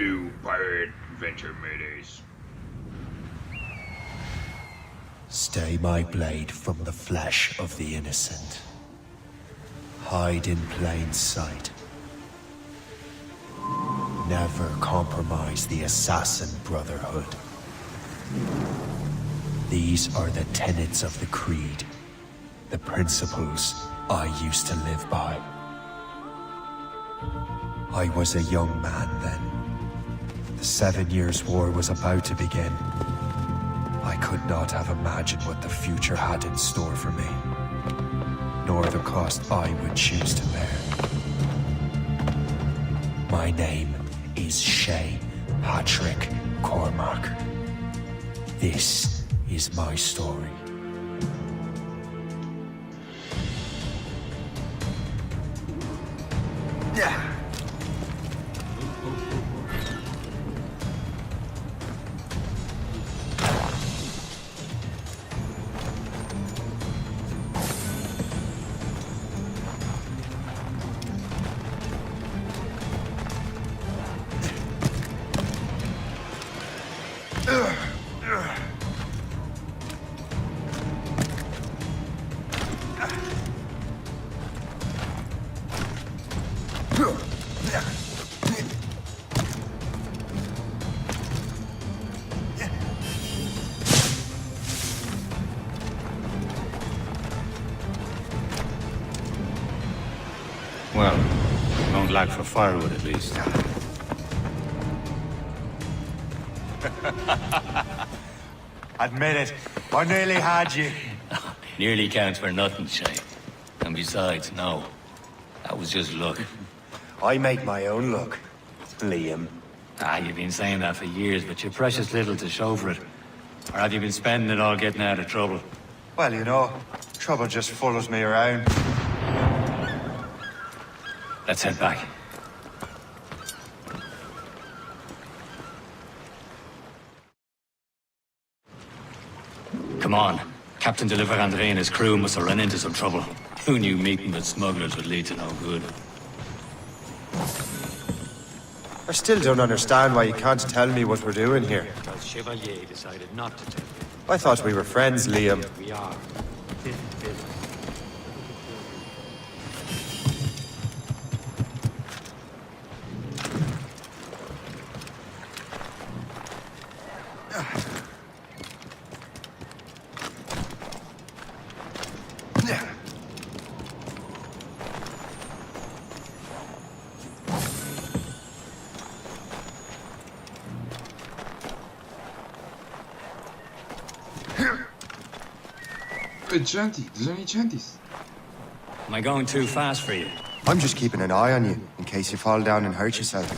you pirate adventure maydays. Stay my blade from the flesh of the innocent. Hide in plain sight. Never compromise the Assassin Brotherhood. These are the tenets of the Creed, the principles I used to live by. I was a young man then. The 7 Years' War was about to begin. I could not have imagined what the future had in store for me, nor the cost I would choose to bear. My name is Shay Patrick Cormac. This is my story. Yeah. Well, we won't lack for firewood at least. Admit it, I nearly had you. Nearly counts for nothing, Shay. And besides, no. That was just luck. I make my own luck, Liam. You've been saying that for years, but you're precious little to show for it. Or have you been spending it all getting out of trouble? Well, you know, trouble just follows me around. Let's head back. Come on. Captain Deliver Andre and his crew must have run into some trouble. Who knew meeting with smugglers would lead to no good? I still don't understand why you can't tell me what we're doing here. Because Chevalier decided not to tell you. I thought we were friends, Liam. We are. This business. Chanty, there's only chanties. Am I going too fast for you? I'm just keeping an eye on you, in case you fall down and hurt yourself.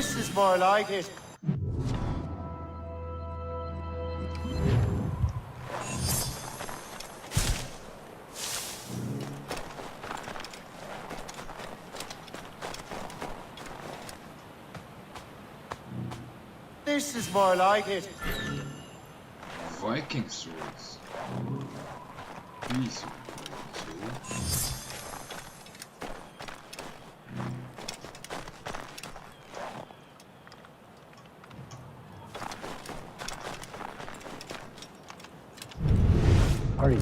This is more like it. This is more like it. Viking swords. These are cool. Hurry.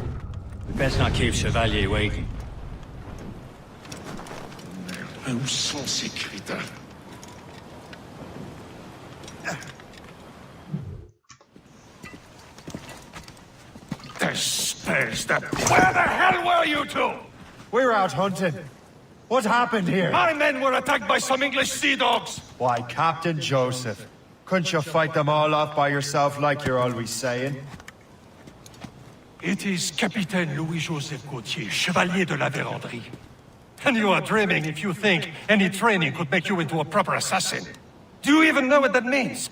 We best not keep Chevalier waiting. Où sont ces crétins? There's that. Where the hell were you two? We're out hunting. What happened here? My men were attacked by some English sea dogs. Why, Captain Joseph. Couldn't you fight them all off by yourself like you're always saying? It is Capitaine Louis-Joseph Gauthier, Chevalier de la Vérendrye. And you are dreaming if you think any training could make you into a proper assassin. Do you even know what that means?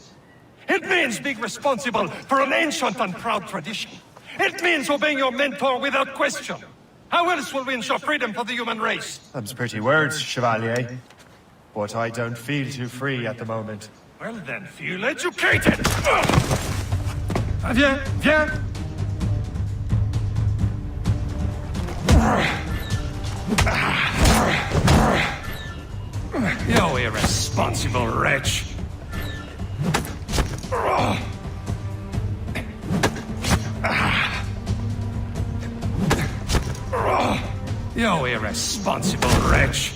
It means being responsible for an ancient and proud tradition. It means obeying your mentor without question. How else will we ensure freedom for the human race? Them's pretty words, Chevalier. But I don't feel too free at the moment. Well then, feel educated! Viens, viens! You irresponsible wretch! You irresponsible wretch!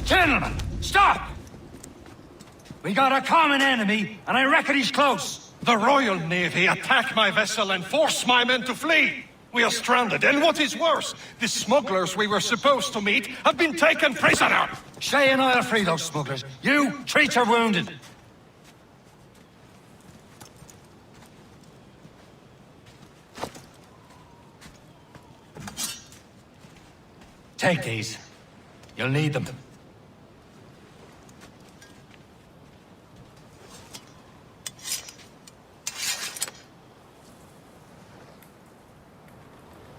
Gentlemen, stop! We got a common enemy, and I reckon he's close. The Royal Navy attacked my vessel and forced my men to flee. We are stranded, and what is worse, the smugglers we were supposed to meet have been taken prisoner. Shay and I'll free those smugglers. You treat your wounded. Take these. You'll need them.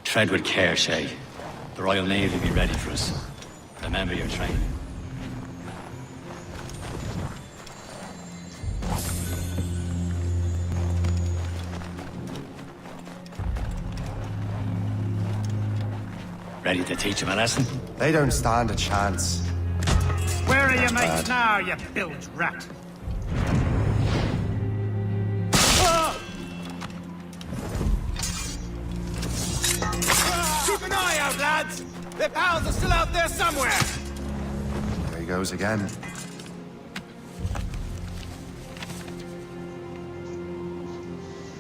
Tread with care, Shay. The Royal Navy will be ready for us. Remember your training. Ready to teach him a lesson? They don't stand a chance. Where are your mates now, you bilge rat? Keep an eye out, lads! Their pals are still out there somewhere! There he goes again.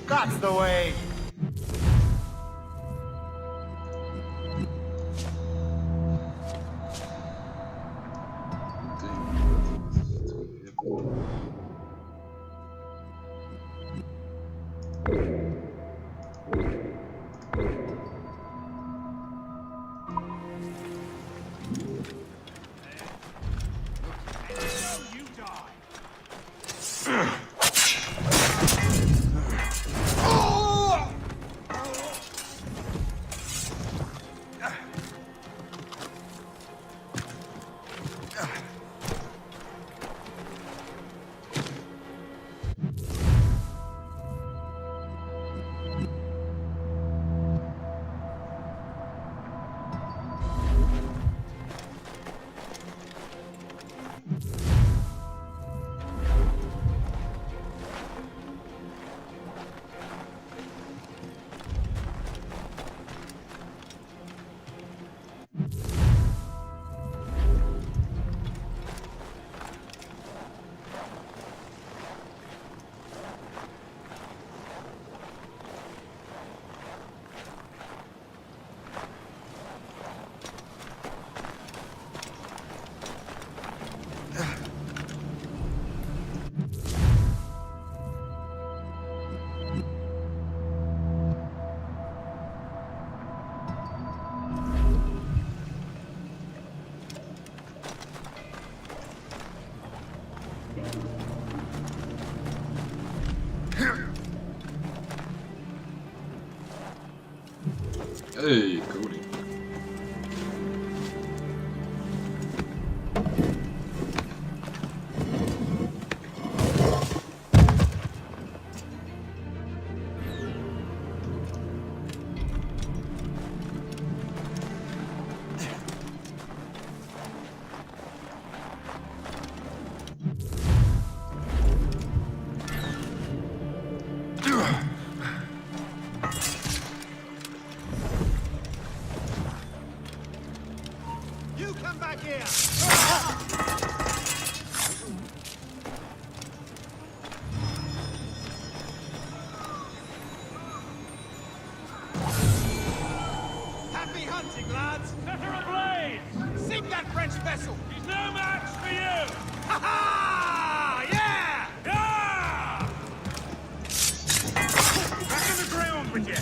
That's the way! Hey, Cody. You come back here! Happy hunting, lads! Set her ablaze! Sink that French vessel! He's no match for you! Ha ha! Yeah! Yeah! Back on the ground with you!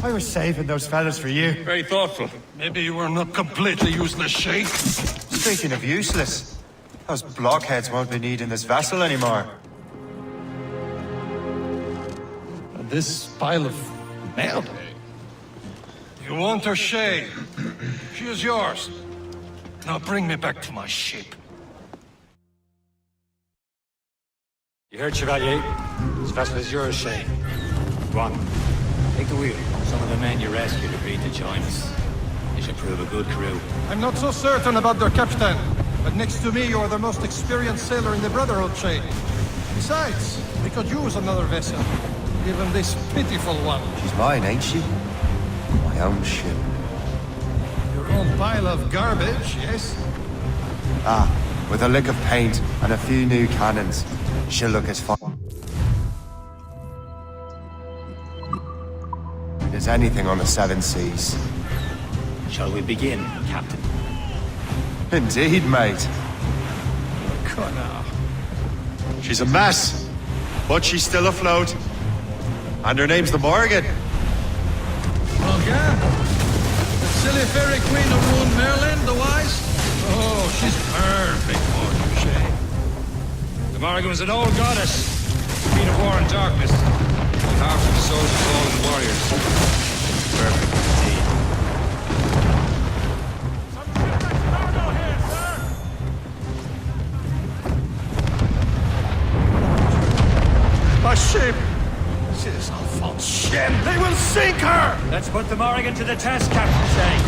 I was saving those fellas for you. Very thoughtful. Maybe you were not completely useless, Shay. Speaking of useless, those blockheads won't be needing this vessel anymore. This pile of mail. You want her, Shay? She is yours. Now bring me back to my ship. You heard, Chevalier? This vessel is yours, Shay. Go on. Take the wheel. Some of the men you rescued agreed to join us. They should prove a good crew. I'm not so certain about their captain, but next to me you are the most experienced sailor in the Brotherhood chain. Besides, we could use another vessel, even this pitiful one. She's mine, ain't she? My own ship. Your own pile of garbage, yes? Ah, with a lick of paint and a few new cannons, she'll look as fine as anything on the seven seas. Shall we begin, Captain? Indeed, mate. Connor. She's a mess, but she's still afloat. And her name's the Morgan. Morgan? The silly fairy queen of Moon Merlin, the wise? Oh, she's perfect for you, Shay. The Morrigan was an old goddess. Queen of war and darkness. Half of the souls of fallen warriors. Perfect indeed. Some shipwrecked cargo here, sir! My ship! This is a false ship! They will sink her! Let's put the Morrigan to the test, Captain Shay.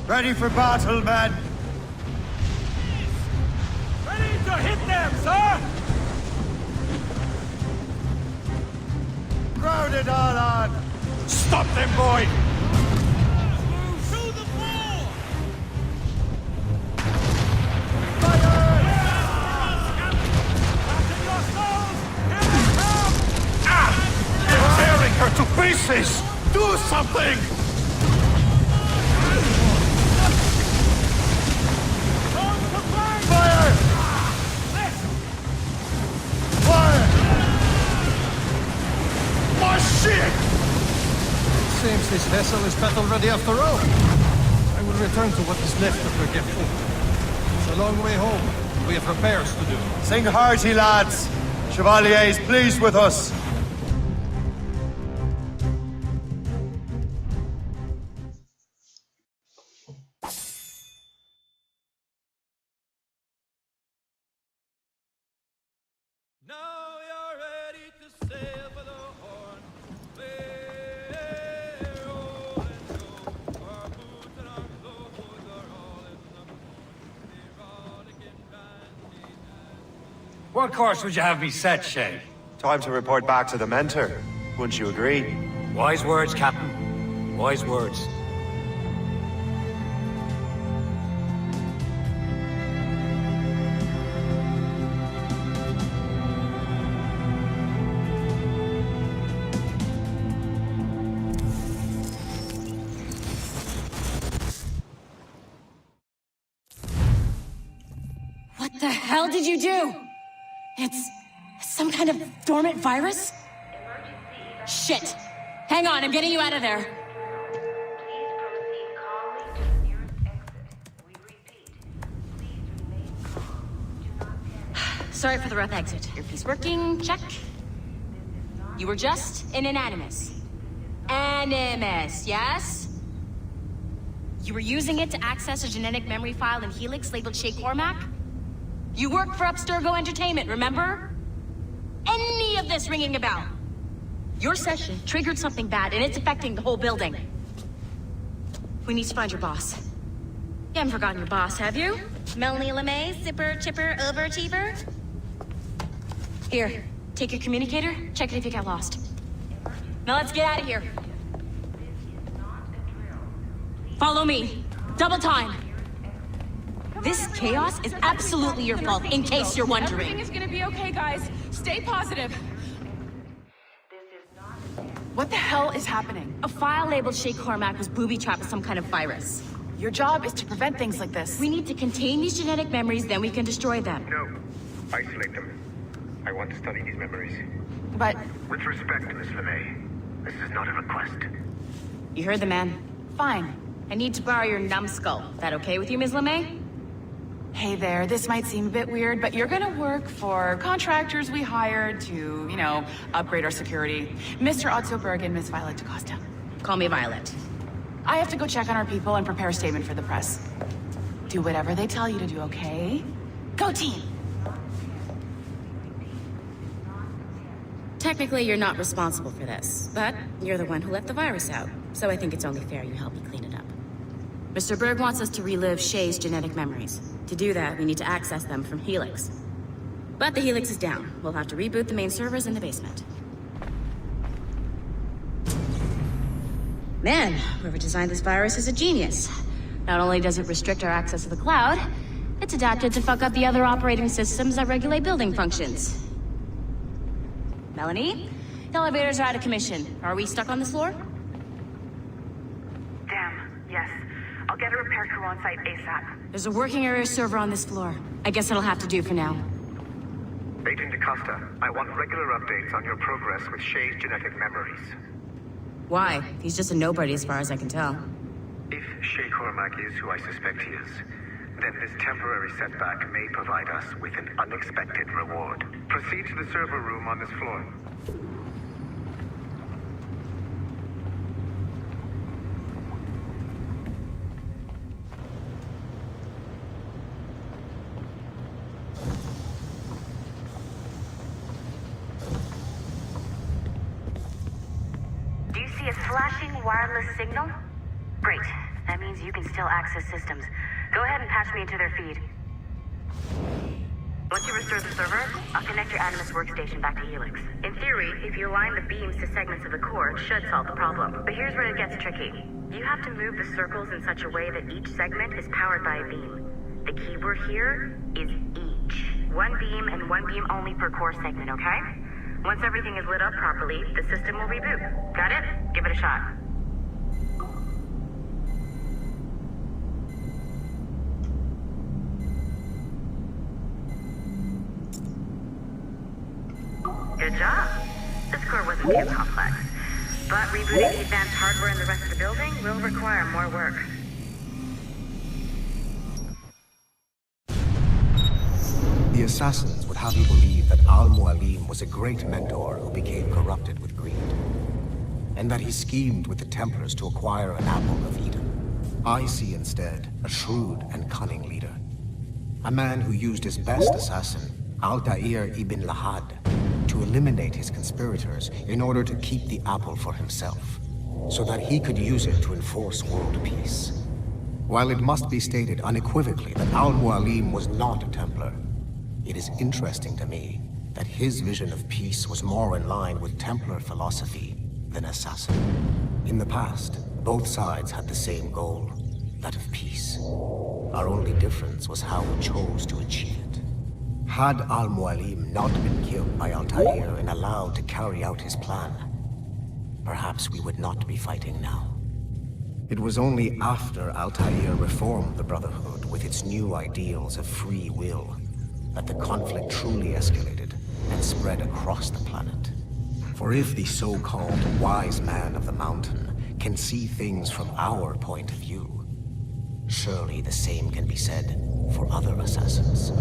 Ready for battle, men. Ready to hit them, sir! Crowd it all on. Stop them, boy! Move to the fore! Fasten your souls! Here they come! They're tearing her to pieces! Do something! On to flank! Fire! Fire! My ship! It seems this vessel is battle ready after all. I will return to what is left of her Geheugen. It's a long way home. We have repairs to do. Sing hearty, lads. Chevalier is pleased with us. Now you're ready to sail for the Horn. We're rolling show. Our boots and our clothes are all in the moon. The rollicking bandy dance. What course would you have me set, Shay? Time to report back to the mentor. Wouldn't you agree? Wise words, Captain. Wise words. hell did you do? It's some kind of dormant virus? Shit! Hang on, I'm getting you out of there. Sorry for the rough exit. Earpiece working, check. You were just an Animus. Animus, yes? You were using it to access a genetic memory file in Helix labeled Shay Cormac? You worked for Abstergo Entertainment, remember? Any of this ringing a bell? Your session triggered something bad, and it's affecting the whole building. We need to find your boss. You haven't forgotten your boss, have you? Melanie LeMay, zipper, chipper, overachiever? Here, take your communicator, check it if you got lost. Now let's get out of here. Follow me. Double time. This chaos is absolutely your fault, in case you're wondering. Everything is gonna be okay, guys. Stay positive. What the hell is happening? A file labeled Shay Cormac was booby-trapped with some kind of virus. Your job is to prevent things like this. We need to contain these genetic memories, then we can destroy them. No. Isolate them. I want to study these memories. But... With respect, Miss LeMay, this is not a request. You heard the man. fine. I need to borrow your numbskull. That okay with you, Ms. LeMay? Hey there, this might seem a bit weird, but you're gonna work for contractors we hired to, you know, upgrade our security. Mr. Otzoberg and Miss Violet DaCosta. Call me Violet. I have to go check on our people and prepare a statement for the press. Do whatever they tell you to do, okay? Go team! Technically, you're not responsible for this, but you're the one who let the virus out, so I think it's only fair you help me clean it up. Mr. Berg wants us to relive Shay's genetic memories. To do that, we need to access them from Helix. But the Helix is down. We'll have to reboot the main servers in the basement. Man, whoever designed this virus is a genius. Not only does it restrict our access to the cloud, it's adapted to fuck up the other operating systems that regulate building functions. Melanie? The elevators are out of commission. Are we stuck on this floor? Damn, yes. I'll get a repair crew on site ASAP. There's a working area server on this floor. I guess it'll have to do for now. Agent DaCosta, I want regular updates on your progress with Shay's genetic memories. Why? He's just a nobody as far as I can tell. If Shay Cormac is who I suspect he is, then this temporary setback may provide us with an unexpected reward. Proceed to the server room on this floor. Do you see a flashing wireless signal? Great. That means you can still access systems. Go ahead and patch me into their feed. Once you restore the server, I'll connect your Animus workstation back to Helix. In theory, if you align the beams to segments of the core, it should solve the problem. But here's where it gets tricky. You have to move the circles in such a way that each segment is powered by a beam. The keyword here is each. One beam and one beam only per core segment, okay? Once everything is lit up properly, the system will reboot. Got it? Give it a shot. Good job. This core wasn't too complex. But rebooting the advanced hardware in the rest of the building will require more work. The assassins would have you believe that Al-Mualim was a great mentor who became corrupted with greed, and that he schemed with the Templars to acquire an apple of Eden. I see instead a shrewd and cunning leader. A man who used his best assassin, Altair ibn Lahad, to eliminate his conspirators in order to keep the apple for himself, so that he could use it to enforce world peace. While it must be stated unequivocally that Al-Mualim was not a Templar, it is interesting to me that his vision of peace was more in line with Templar philosophy than assassin. In the past, both sides had the same goal, that of peace. Our only difference was how we chose to achieve it. Had Al-Mualim not been killed by Altair and allowed to carry out his plan, perhaps we would not be fighting now. It was only after Altair reformed the Brotherhood with its new ideals of free will that the conflict truly escalated and spread across the planet. For if the so-called wise man of the mountain can see things from our point of view, surely the same can be said for other assassins.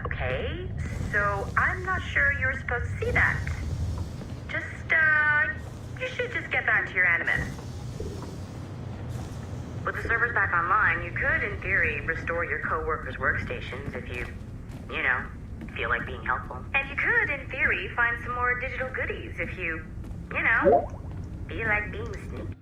Okay, so I'm not sure you're supposed to see that. You should just get back to your Animus. With the servers back online, you could, in theory, restore your co-workers' workstations if you feel like being helpful. And you could, in theory, find some more digital goodies if you feel like being sneaky.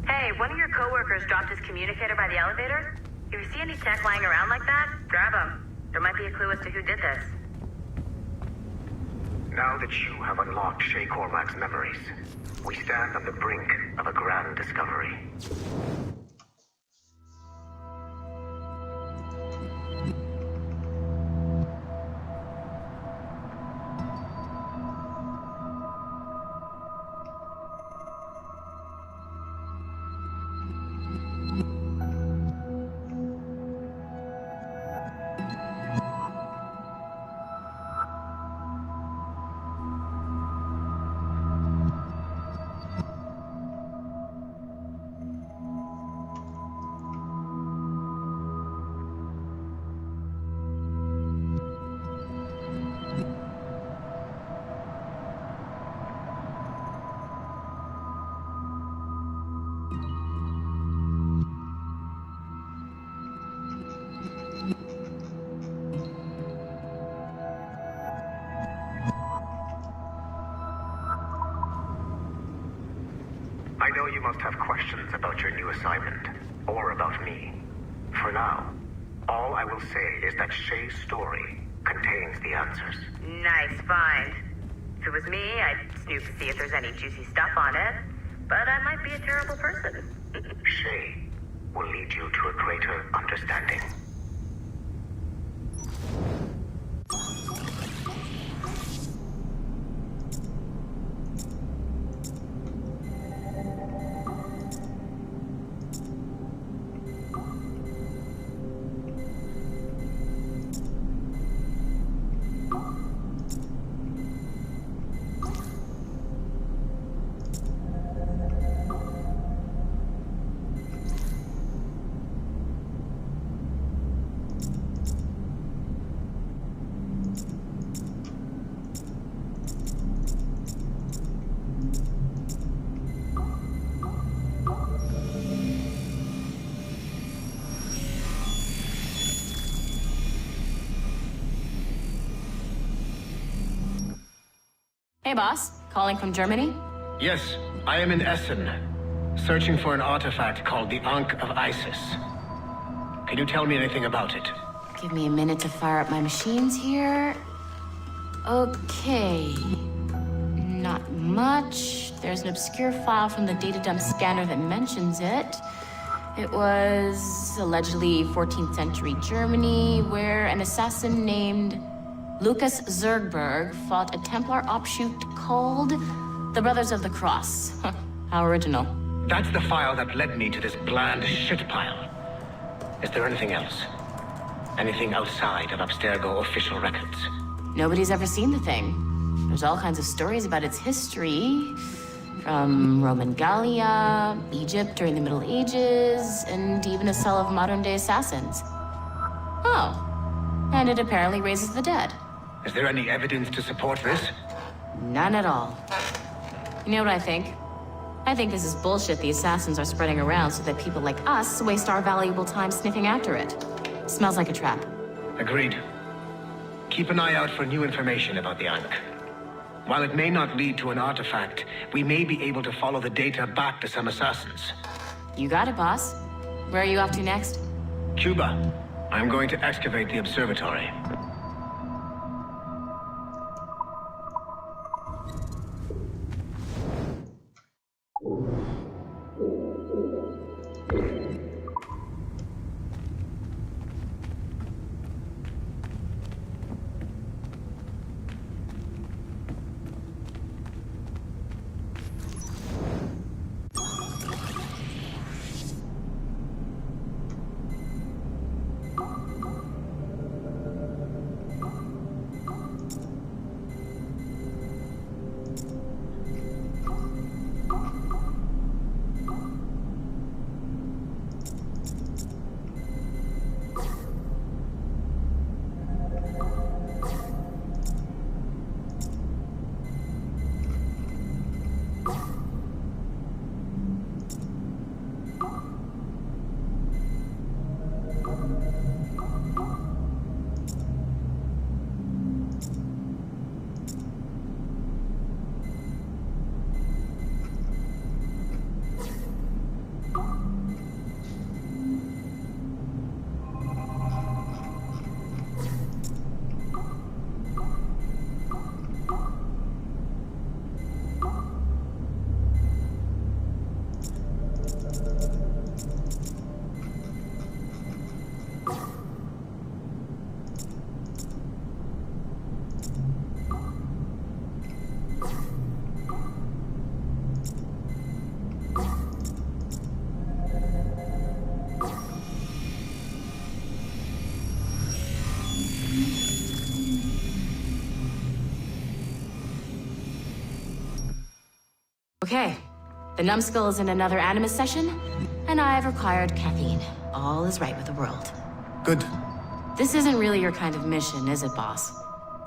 Hey, one of your coworkers dropped his communicator by the elevator. If you see any tech lying around like that, grab him. There might be a clue as to who did this. Now that you have unlocked Shay Cormac's memories, we stand on the brink of a grand discovery. I know you must have questions about your new assignment, or about me. For now, all I will say is that Shay's story contains the answers. Nice find. If it was me, I'd snoop to see if there's any juicy stuff on it. But I might be a terrible person. Shay will lead you to a greater understanding. Hey, boss. Calling from Germany? Yes, I am in Essen, searching for an artifact called the Ankh of Isis. Can you tell me anything about it? Give me a minute to fire up my machines here. Okay. Not much. There's an obscure file from the data dump scanner that mentions it. It was allegedly 14th century Germany, where an assassin named Lucas Zergberg fought a Templar offshoot called the Brothers of the Cross. How original. That's the file that led me to this bland shit pile. Is there anything else? Anything outside of Abstergo official records? Nobody's ever seen the thing. There's all kinds of stories about its history. From Roman Gallia, Egypt during the Middle Ages, and even a cell of modern-day assassins. Oh. And it apparently raises the dead. Is there any evidence to support this? None at all. You know what I think? I think this is bullshit the assassins are spreading around so that people like us waste our valuable time sniffing after it. Smells like a trap. Agreed. Keep an eye out for new information about the Ankh. While it may not lead to an artifact, we may be able to follow the data back to some assassins. You got it, boss. Where are you off to next? Cuba. I'm going to excavate the observatory. Okay. The numbskull is in another Animus session, and I've required caffeine. All is right with the world. Good. This isn't really your kind of mission, is it, boss?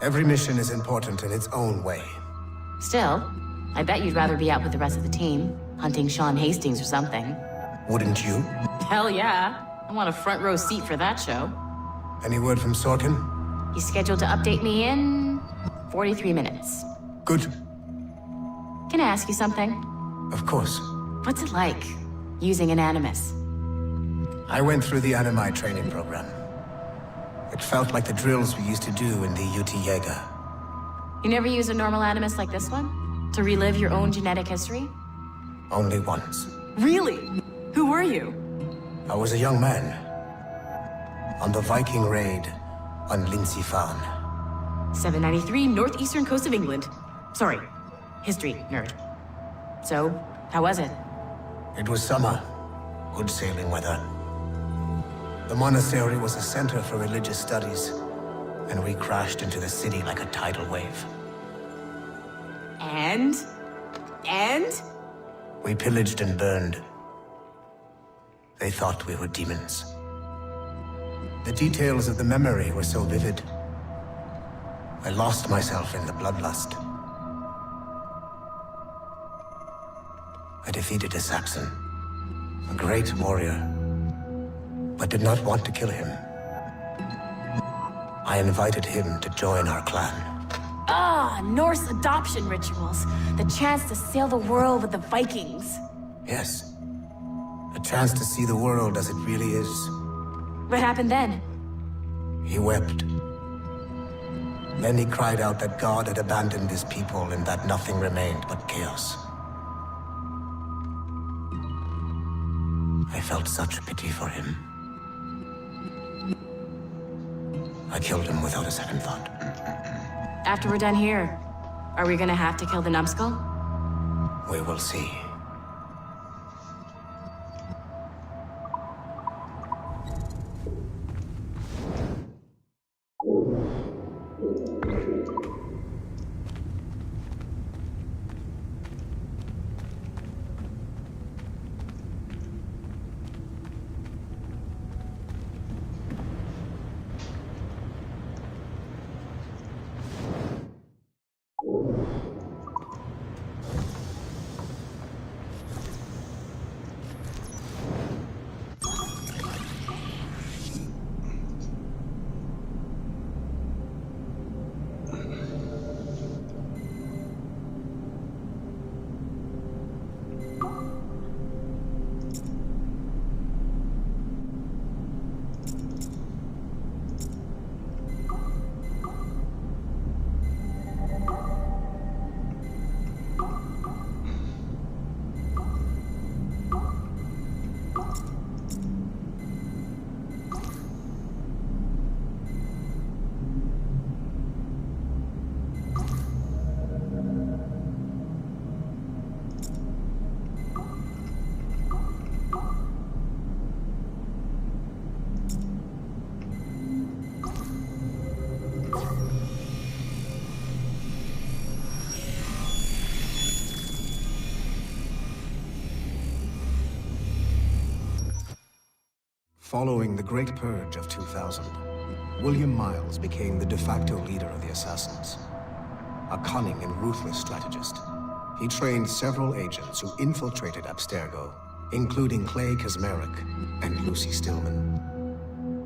Every mission is important in its own way. Still, I bet you'd rather be out with the rest of the team, hunting Sean Hastings or something. Wouldn't you? Hell yeah. I want a front row seat for that show. Any word from Sorkin? He's scheduled to update me in 43 minutes. Good. Can I ask you something? Of course. What's it like, using an Animus? I went through the Animi training program. It felt like the drills we used to do in the UT Jaeger. You never use a normal Animus like this one? To relive your own genetic history? Only once. Really? Who were you? I was a young man. On the Viking raid on Lindsey Farm. 793, northeastern coast of England. Sorry, history nerd. So, how was it? It was summer. Good sailing weather. The monastery was a center for religious studies, and we crashed into the city like a tidal wave. And? We pillaged and burned. They thought we were demons. The details of the memory were so vivid. I lost myself in the bloodlust. I defeated a Saxon, a great warrior, but did not want to kill him. I invited him to join our clan. Ah, Norse adoption rituals. The chance to sail the world with the Vikings. Yes. A chance to see the world as it really is. What happened then? He wept. Then he cried out that God had abandoned his people and that nothing remained but chaos. I felt such pity for him. I killed him without a second thought. After we're done here, are we gonna have to kill the numbskull? We will see. Following the Great Purge of 2000, William Miles became the de facto leader of the Assassins. A cunning and ruthless strategist, he trained several agents who infiltrated Abstergo, including Clay Kazmarek and Lucy Stillman.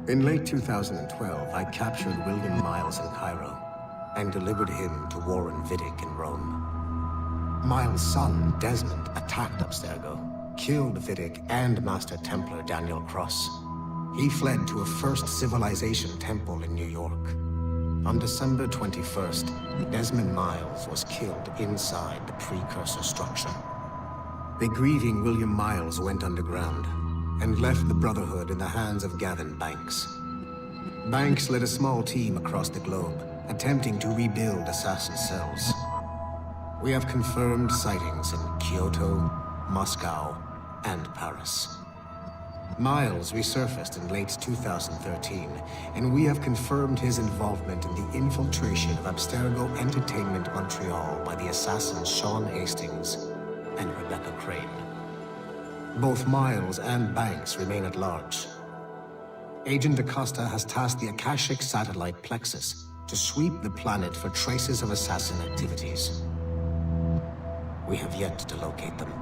In late 2012, I captured William Miles in Cairo and delivered him to Warren Vidic in Rome. Miles' son, Desmond, attacked Abstergo, killed Vidic and Master Templar Daniel Cross. He fled to a First Civilization temple in New York. On December 21st, Desmond Miles was killed inside the precursor structure. The grieving William Miles went underground and left the Brotherhood in the hands of Gavin Banks. Banks led a small team across the globe, attempting to rebuild assassin cells. We have confirmed sightings in Kyoto, Moscow, and Paris. Miles resurfaced in late 2013, and we have confirmed his involvement in the infiltration of Abstergo Entertainment Montreal by the assassins Sean Hastings and Rebecca Crane. Both Miles and Banks remain at large. Agent Acosta has tasked the Akashic satellite Plexus to sweep the planet for traces of assassin activities. We have yet to locate them.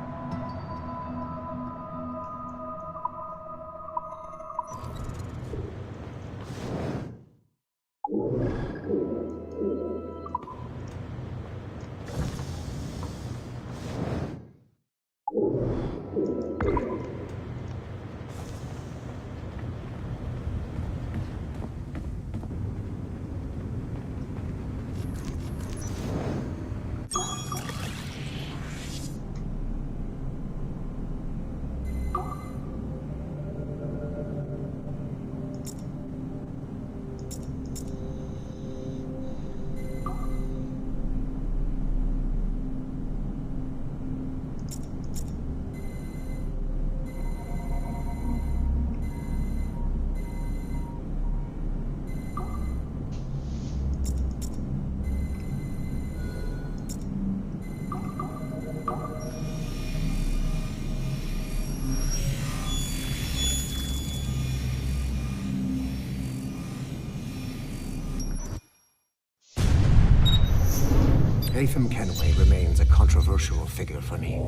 Haytham Kenway remains a controversial figure for me.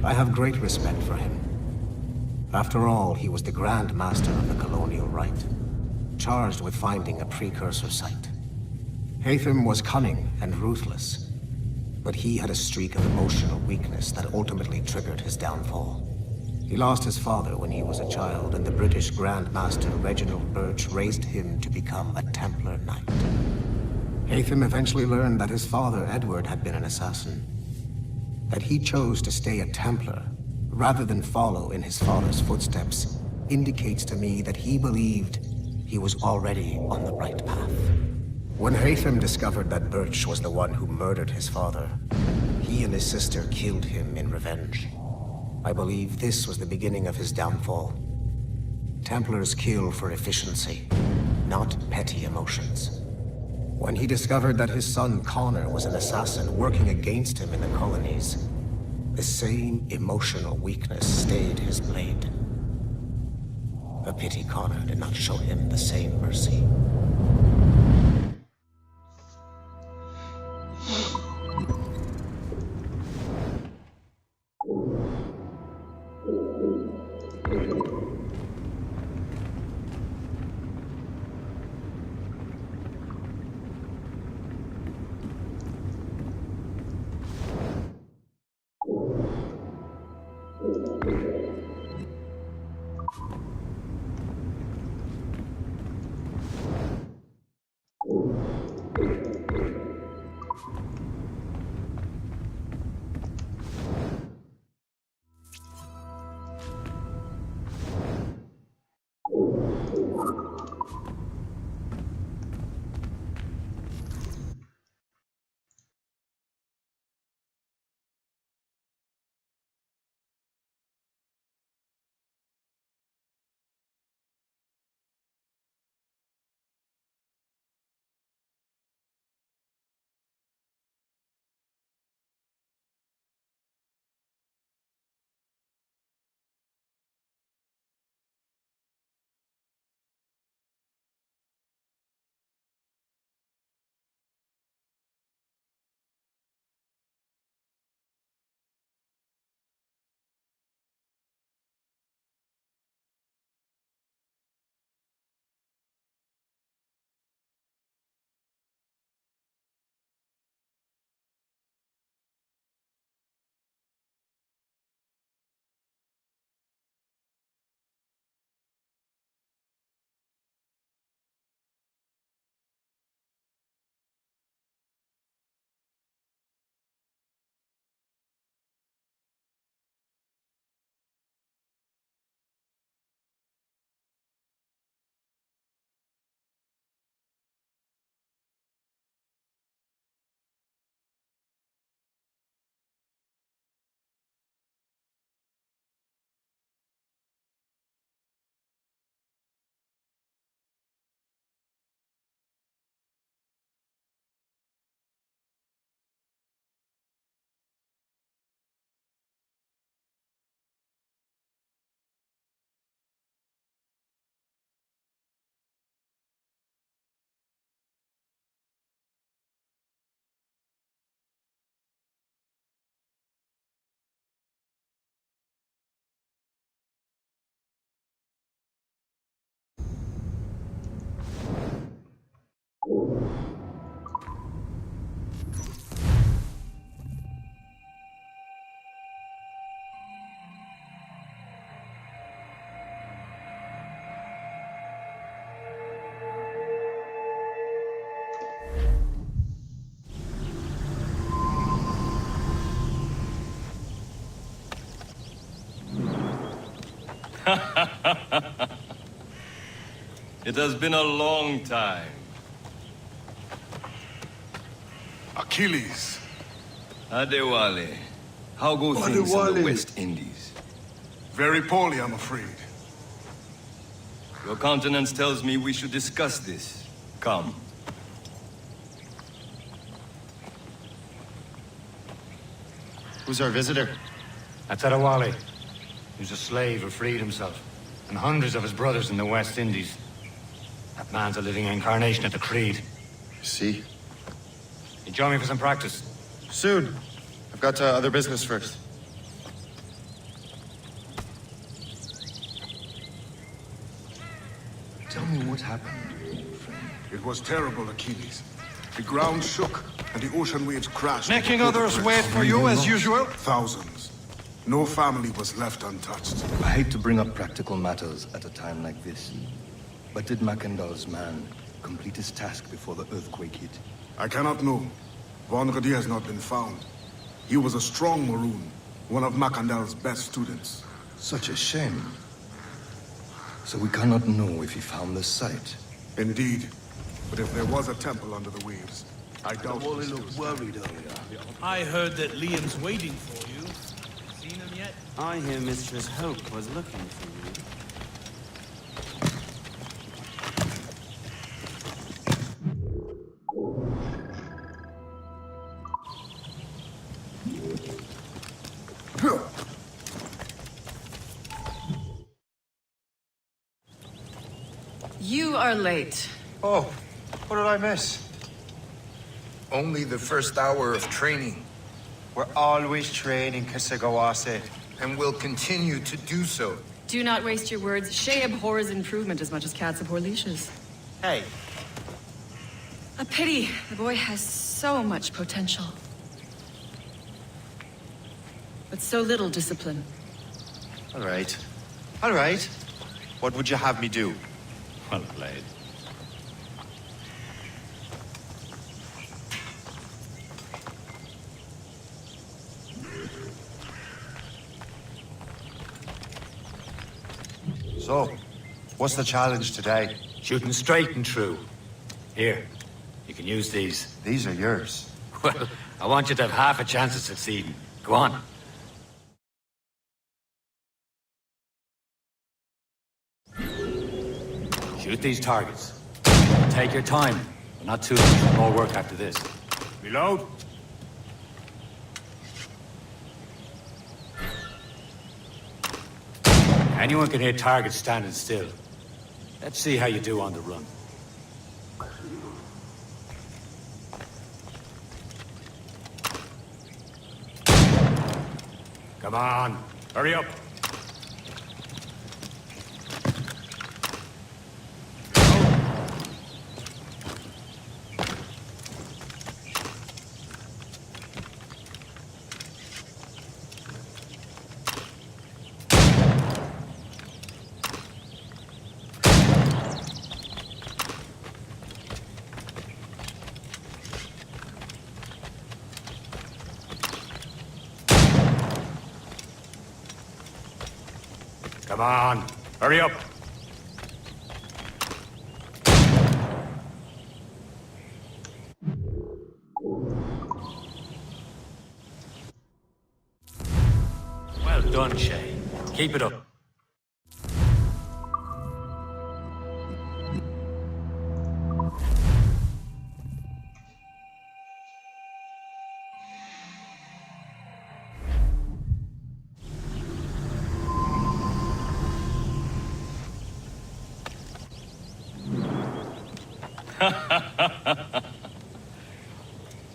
I have great respect for him. After all, he was the Grand Master of the Colonial Rite, charged with finding a precursor site. Haytham was cunning and ruthless, but he had a streak of emotional weakness that ultimately triggered his downfall. He lost his father when he was a child, and the British Grand Master Reginald Birch raised him to become a Templar Knight. Haytham eventually learned that his father, Edward, had been an assassin. That he chose to stay a Templar, rather than follow in his father's footsteps, indicates to me that he believed he was already on the right path. When Haytham discovered that Birch was the one who murdered his father, he and his sister killed him in revenge. I believe this was the beginning of his downfall. Templars kill for efficiency, not petty emotions. When he discovered that his son Connor was an assassin working against him in the colonies, the same emotional weakness stayed his blade. A pity Connor did not show him the same mercy. It has been a long time. Achilles. Adewale, how go things in the West Indies? Very poorly, I'm afraid. Your countenance tells me we should discuss this. Come. Who's our visitor? That's Adewale. He's a slave who freed himself, and hundreds of his brothers in the West Indies. That man's a living incarnation of the Creed. See? You join me for some practice? Soon. I've got other business first. Tell me what happened, friend. It was terrible, Achilles. The ground shook, and the ocean waves crashed. Making others wait for you, as usual? Thousands. No family was left untouched. I hate to bring up practical matters at a time like this, but did Mackandal's man complete his task before the earthquake hit? I cannot know. Vonredi has not been found. He was a strong Maroon, one of Mackandal's best students. Such a shame. So we cannot know if he found the site. Indeed. But if there was a temple under the waves, I doubt Wally looked worried earlier. I heard that Liam's waiting for you. Seen him yet? I hear Mistress Hope was looking for you. You are late. Oh, what did I miss? Only the first hour of training. We're always training, Kisagawase. And will continue to do so. Do not waste your words. Shay abhors improvement as much as cats abhor leashes. Hey. A pity. The boy has so much potential. But so little discipline. All right. All right. What would you have me do? Well played. So, what's the challenge today? Shooting straight and true. Here, you can use these. These are yours. Well, I want you to have half a chance of succeeding. Go on. Shoot these targets. Take your time, but not too much. More work after this. Reload. Anyone can hit targets standing still. Let's see how you do on the run. Come on, hurry up. Come on, hurry up. Well done, Shay. Keep it up.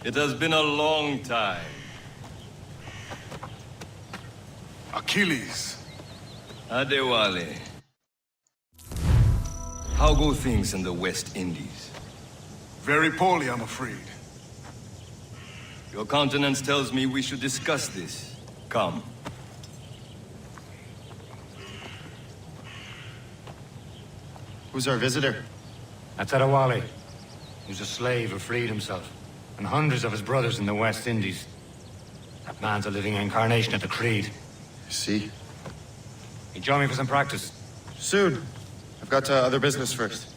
It has been a long time. Achilles. Adewale. How go things in the West Indies? Very poorly, I'm afraid. Your countenance tells me we should discuss this. Come. Who's our visitor? That's Adewale. He was a slave who freed himself, and hundreds of his brothers in the West Indies. That man's a living incarnation of the Creed. See? He joined me for some practice. Soon. I've got other business first.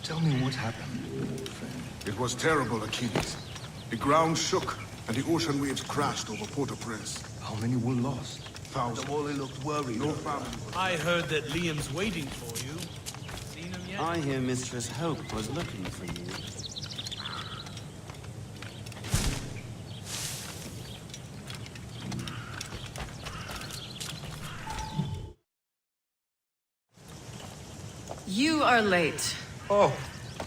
Tell me what happened, friend. It was terrible, Achilles. The ground shook, and the ocean waves crashed over Port-au-Prince. How many were lost? Thousands. The Wally looked worried. No family. I heard that Liam's waiting for you. Seen him yet? I hear Mistress Hope was looking for you. You are late. Oh,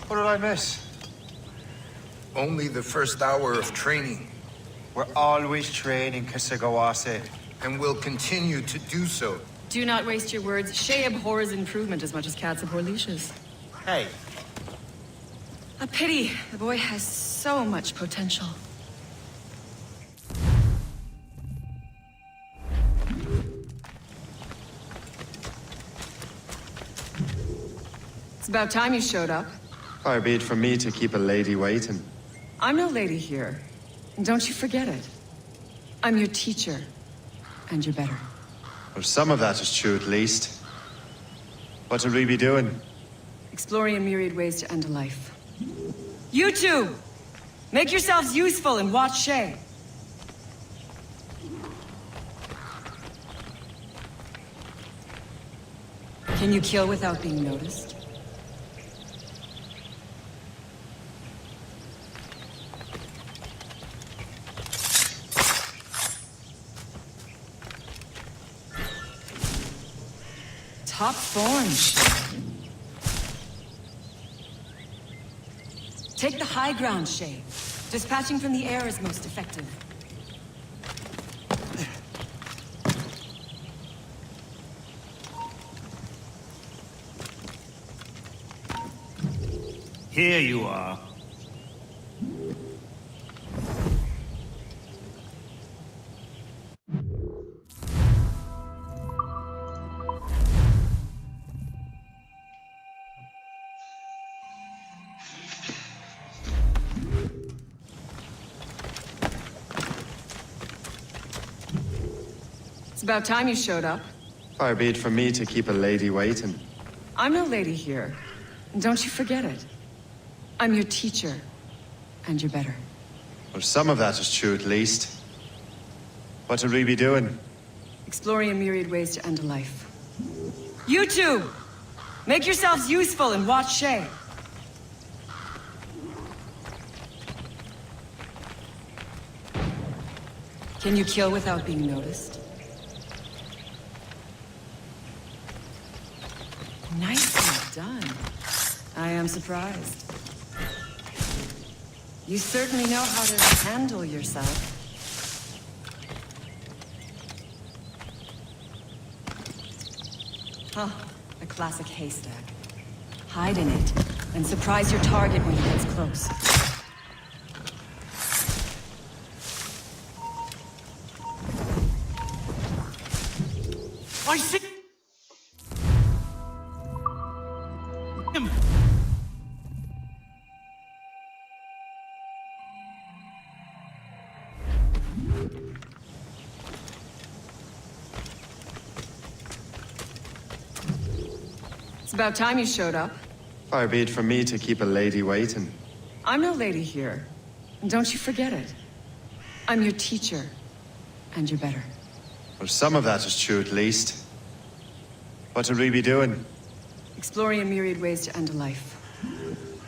what did I miss? Only the first hour of training. We're always training, Kisagawase. And will continue to do so. Do not waste your words. Shay abhors improvement as much as cats abhor leashes. Hey. A pity. The boy has so much potential. It's about time you showed up. Far be it from me to keep a lady waiting. I'm no lady here. And don't you forget it. I'm your teacher. And you're better. Well, some of that is true, at least. What will we be doing? Exploring a myriad ways to end a life. You two! Make yourselves useful and watch Shay. Can you kill without being noticed? Top form. Take the high ground, Shay. Dispatching from the air is most effective. Here you are. It's about time you showed up. Far be it from me to keep a lady waiting. I'm no lady here. And don't you forget it. I'm your teacher. And you're better. Well, some of that is true, at least. What will we be doing? Exploring a myriad ways to end a life. You two! Make yourselves useful and watch Shay. Can you kill without being noticed? Nicely done. I am surprised. You certainly know how to handle yourself. Huh, a classic haystack. Hide in it, and surprise your target when he gets close. I see him. It's about time you showed up. Far be it from me to keep a lady waiting. I'm no lady here. And don't you forget it. I'm your teacher. And you're better. Well, some of that is true, at least. What will we be doing? Exploring a myriad ways to end a life.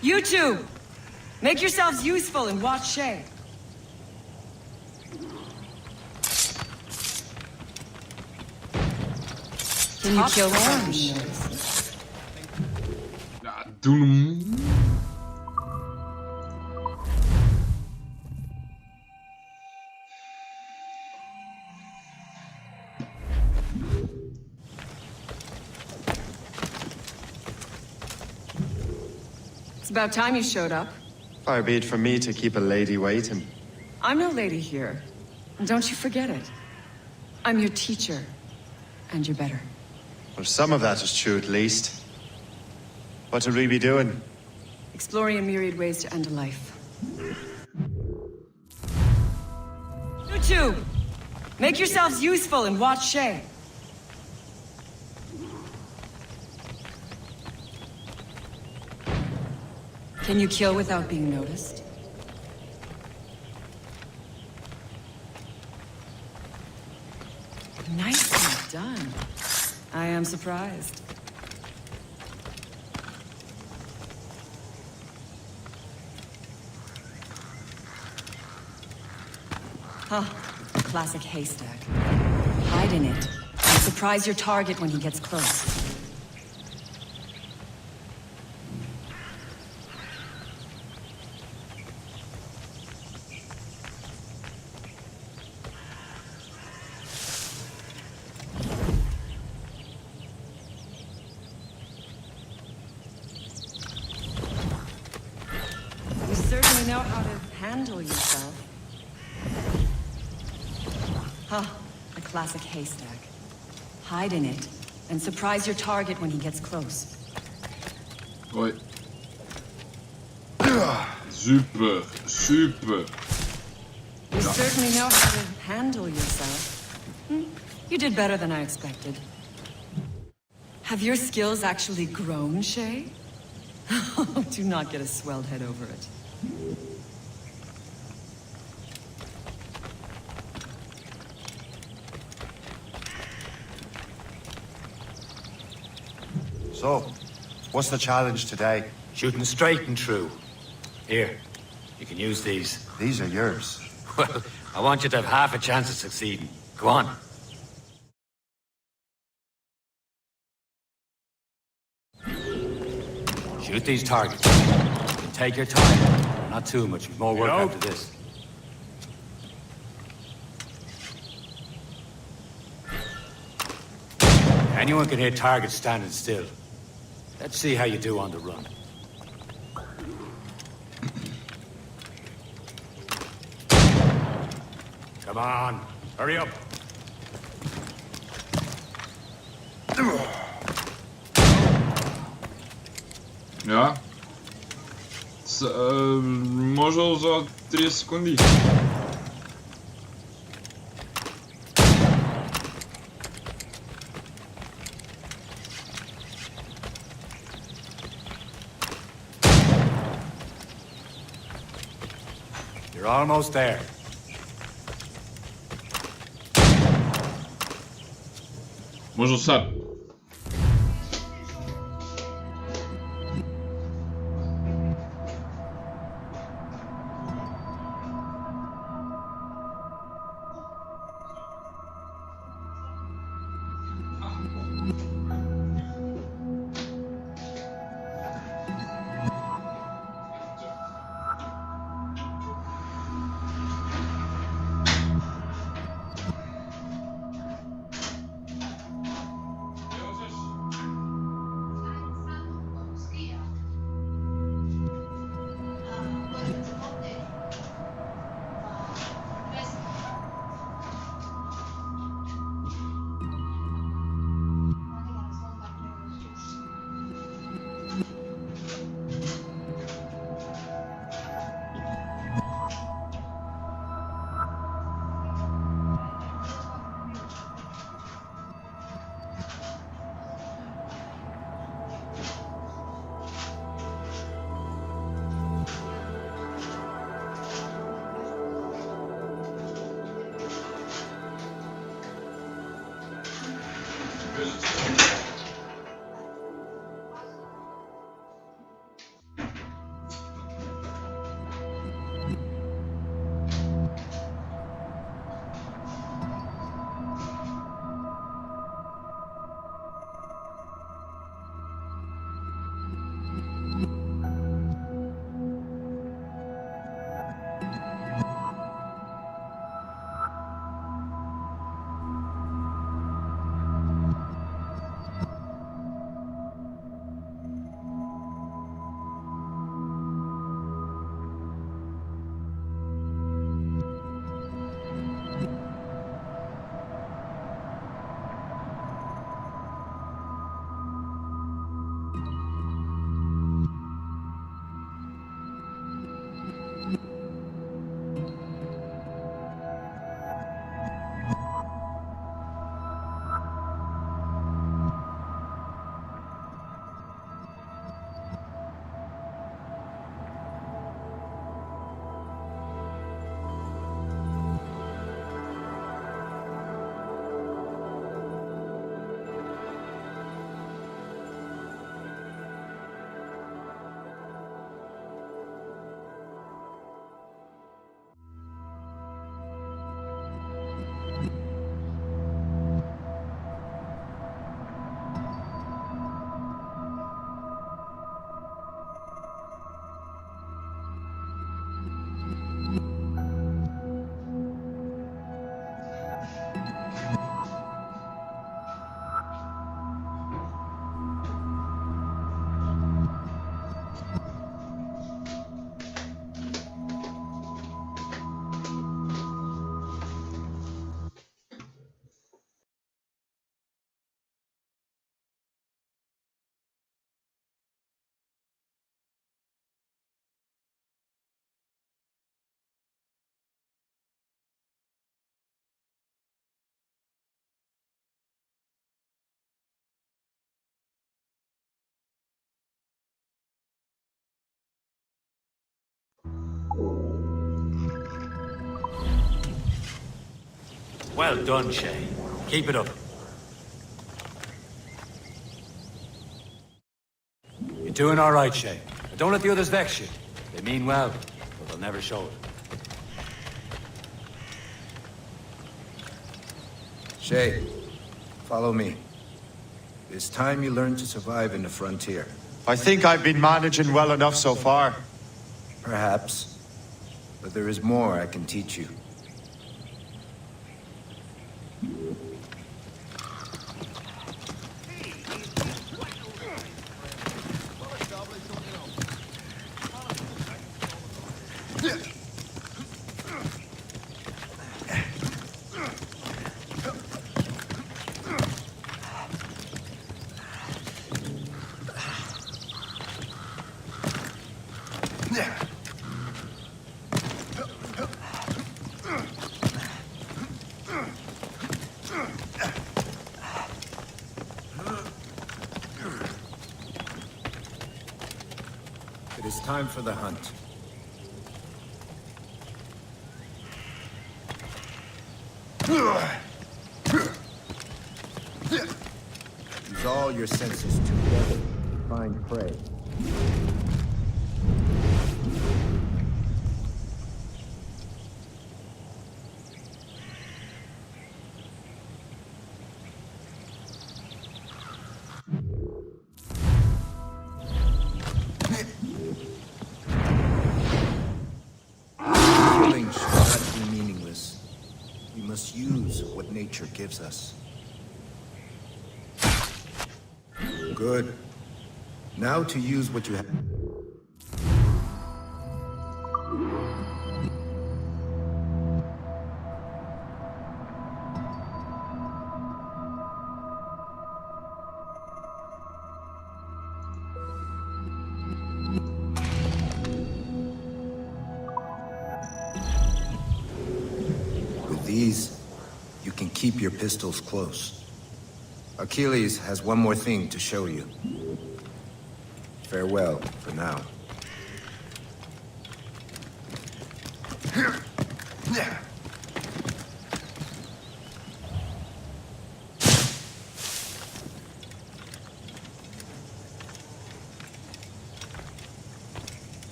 You two! Make yourselves useful and watch Shay. Can you kill without being noticed? Doe hem. It's about time you showed up. Far be it from me to keep a lady waiting. I'm no lady here. And don't you forget it. I'm your teacher. And you're better. Well, some of that is true at least. What would we be doing? Exploring a myriad ways to end a life. You two! Make yourselves useful and watch Shay. Can you kill without being noticed? Nicely done. I am surprised. Huh. Classic haystack. Hide in it. And surprise your target when he gets close. You certainly know how to handle yourself. Huh, a classic haystack. Hide in it, and surprise your target when he gets close. Oi. Super, super. You certainly know how to handle yourself. You did better than I expected. Have your skills actually grown, Shay? Do not get a swelled head over it. So, what's the challenge today? Shooting straight and true. Here, you can use these. These are yours. Well, I want you to have half a chance of succeeding. Go on. Shoot these targets. You can take your time. Not too much. More work after this. Anyone can hit targets standing still. Let's see how you do on the run. Come on, hurry up. Ja. Może za 3 sekundy. You're almost there. Może sad. Well done, Shay. Keep it up. You're doing all right, Shay. But don't let the others vex you. They mean well, but they'll never show it. Shay, follow me. It's time you learn to survive in the frontier. I think I've been managing well enough so far. Perhaps. But there is more I can teach you. It is time for the hunt. Use all your senses together to find prey. Killing should not be meaningless. We must use what nature gives us. Good. Now to use what you have. With these, you can keep your pistols close. Achilles has one more thing to show you. Farewell for now.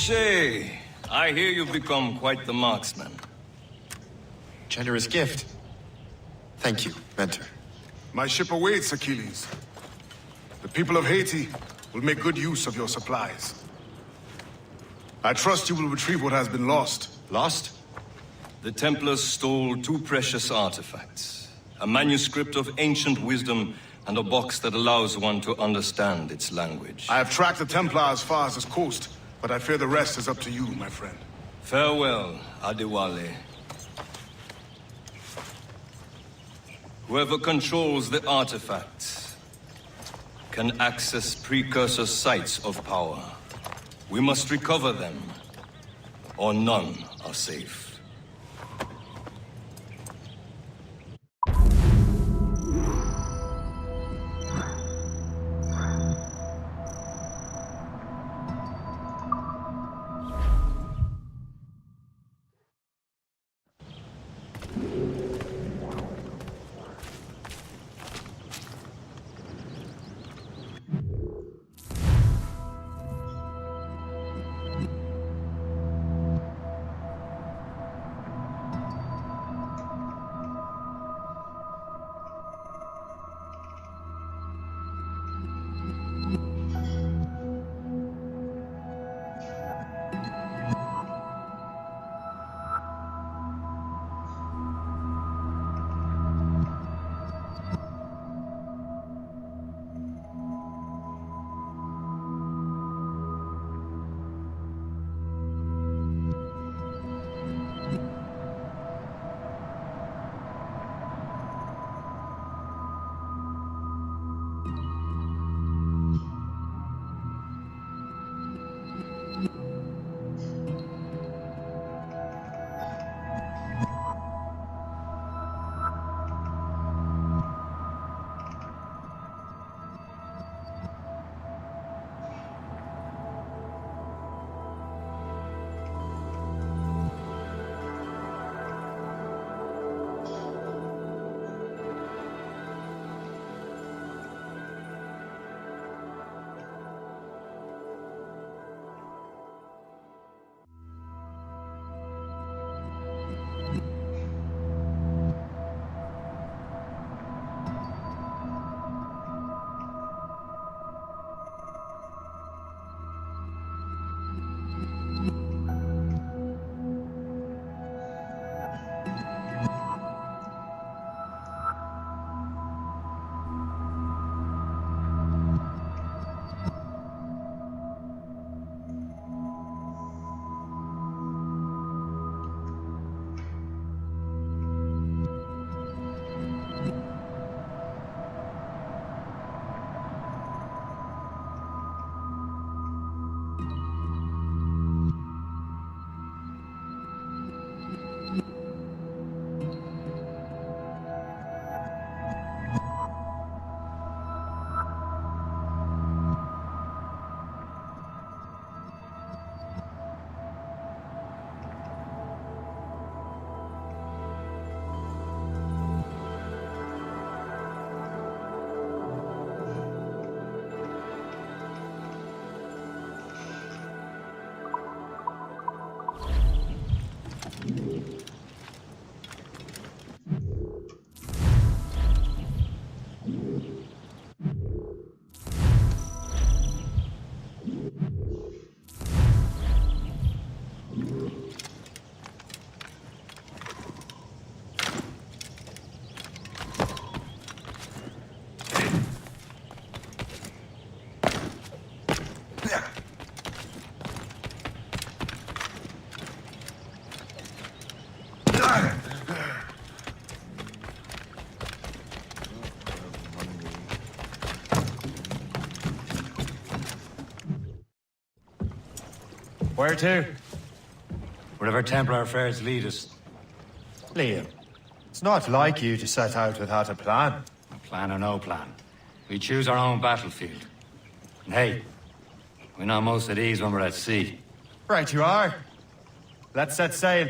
Shay, I hear you've become quite the marksman. Generous gift. Thank you, Mentor. My ship awaits, Achilles. The people of Haiti will make good use of your supplies. I trust you will retrieve what has been lost. Lost? The Templars stole two precious artifacts. A manuscript of ancient wisdom and a box that allows one to understand its language. I have tracked the Templar as far as this coast, but I fear the rest is up to you, my friend. Farewell, Adewale. Whoever controls the artifacts can access precursor sites of power. We must recover them, or none are safe. Where to? Wherever Templar affairs lead us. Liam, it's not like you to set out without a plan. Plan or no plan. We choose our own battlefield. And hey, we're not most at ease when we're at sea. Right you are. Let's set sail.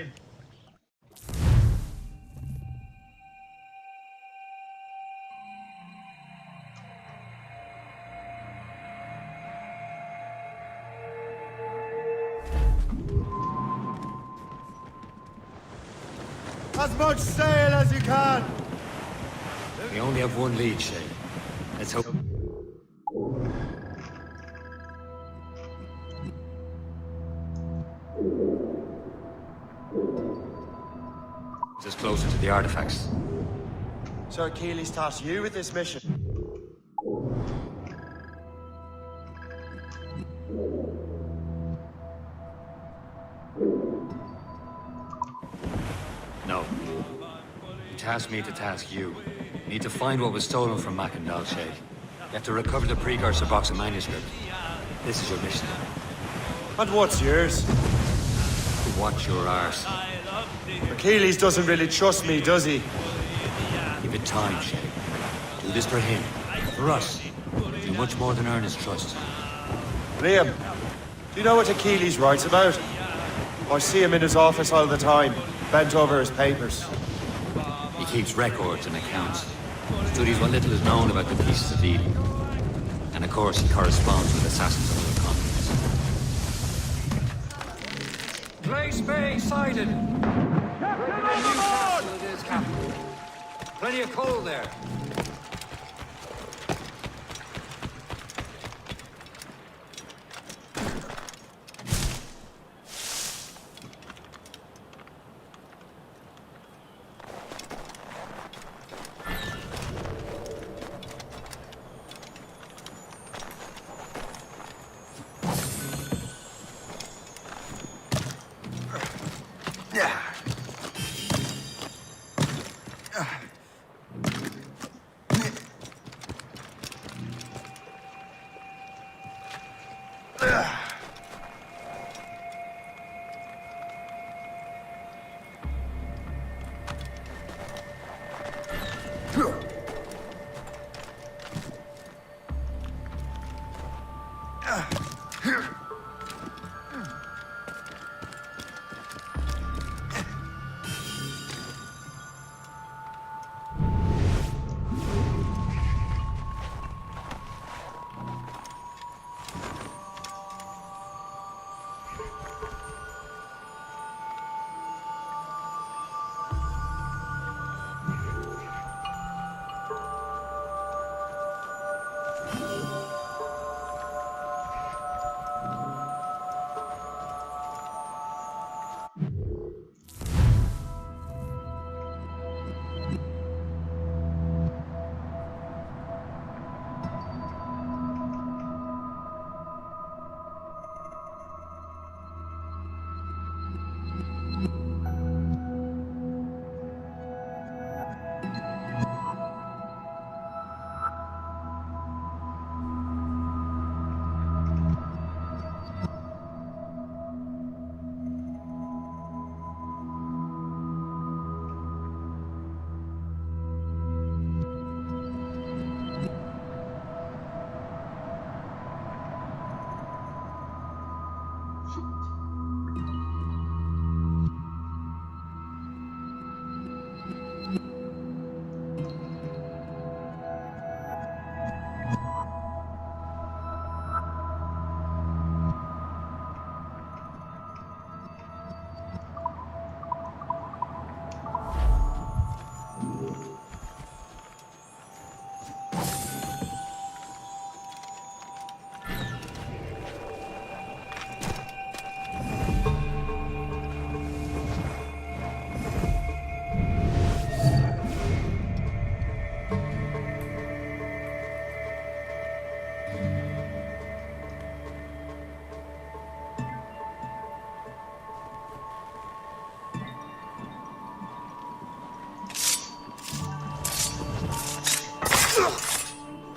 As much sail as you can! We only have one lead, Shay. Let's hope... It's closer to the artifacts. Sir Keeley's tasked you with this mission. No. You tasked me to task you. You need to find what was stolen from Mackandal, Shay. You have to recover the precursor box of manuscript. This is your mission. And what's yours? To watch your arse. Achilles doesn't really trust me, does he? Give it time, Shay. Do this for him. For us. Do much more than earn his trust. Liam, do you know what Achilles writes about? I see him in his office all the time, bent over his papers. He keeps records and accounts. Studies what little is known about the pieces of Eden. And of course, he corresponds with assassins of other continents. Place Bay sighted! Newcastle it is, Captain. Plenty of coal there.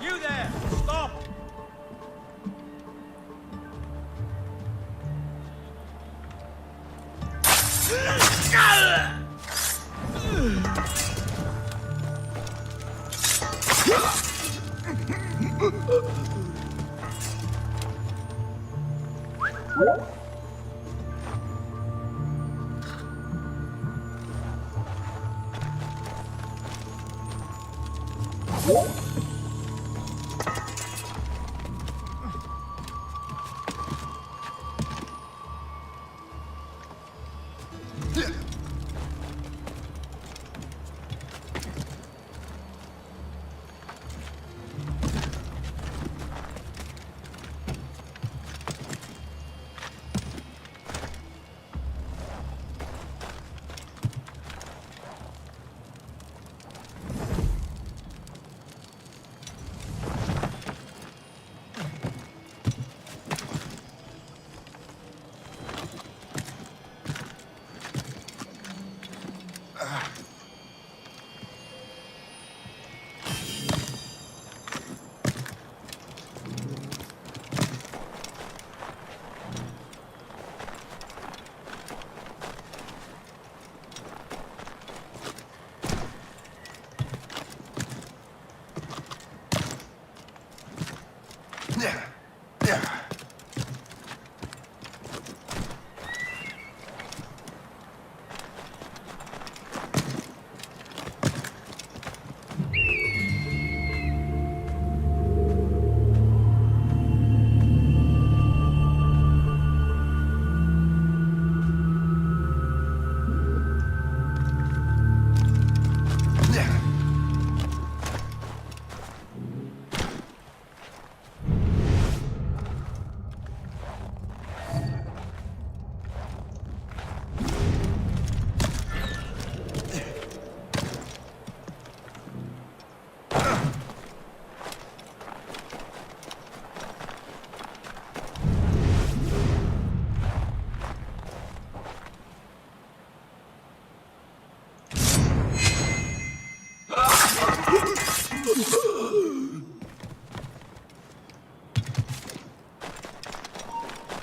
You there! Stop!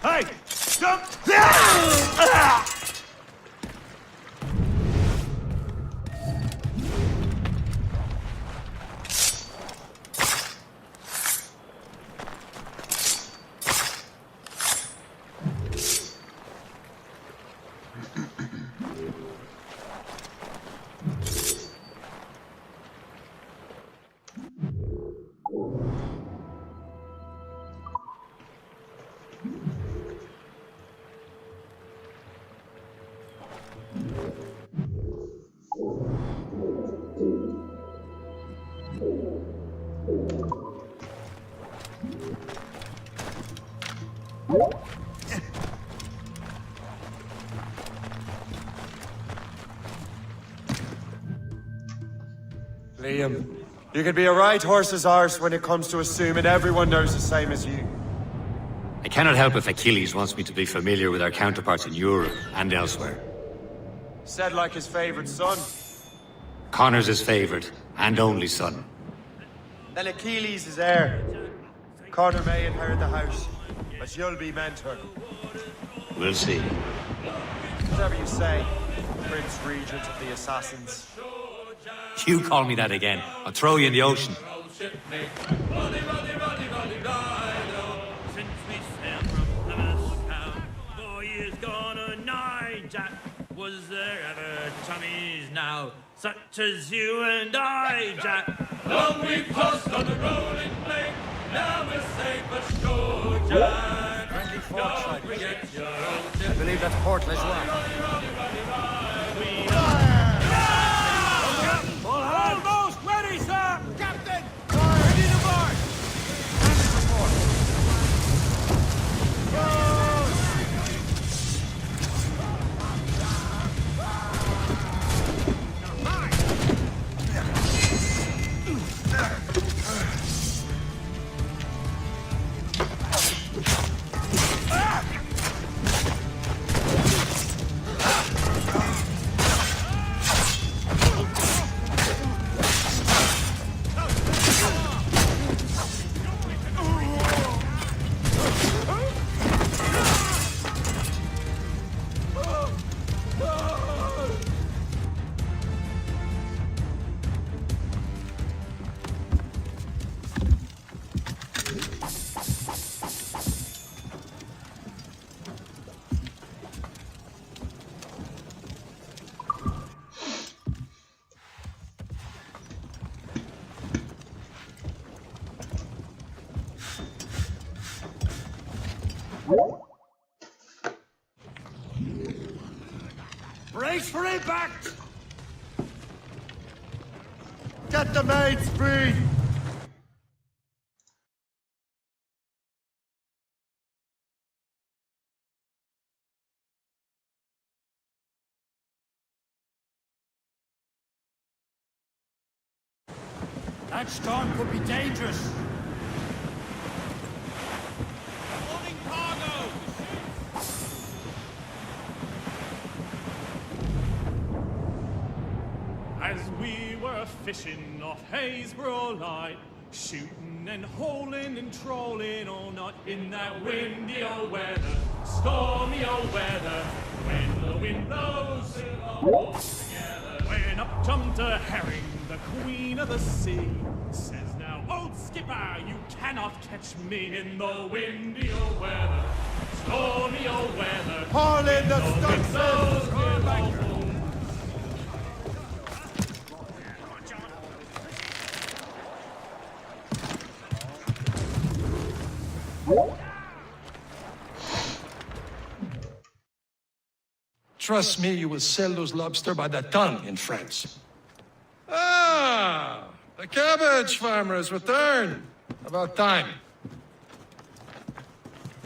Hey! Jump! Liam, you can be a right horse's arse when it comes to assuming everyone knows the same as you. I cannot help if Achilles wants me to be familiar with our counterparts in Europe and elsewhere. Said like his favorite son. Connor's his favorite and only son. Then Achilles is heir. Connor may inherit the house, but you'll be mentor. We'll see. Whatever you say, Prince Regent of the Assassins. You call me that again, I'll throw you in the ocean. Since we sailed from Plymouth town, 4 years gone a nigh, Jack. Was there ever chummies now, such as you and I, Jack? Long we've tossed on the rolling plain, now we're safe but sure, Jack. Friendly foresight. Don't forget your old I believe that's Port Lejeune. Almost ready, sir! Captain! Ready to board! Tribact! Get the mates free! That storm could be dangerous. Loading cargo! As we were fishing off Haysborough Light, shooting and holing and trolling all night in that windy old weather, stormy old weather, when the wind blows it all together. When up jumped a herring, the queen of the sea, says now, old skipper, you cannot catch me in the windy old weather, stormy old weather. Haul in the stunsails! Trust me, you will sell those lobster by the ton in France. Ah, the cabbage farmer has returned. About time.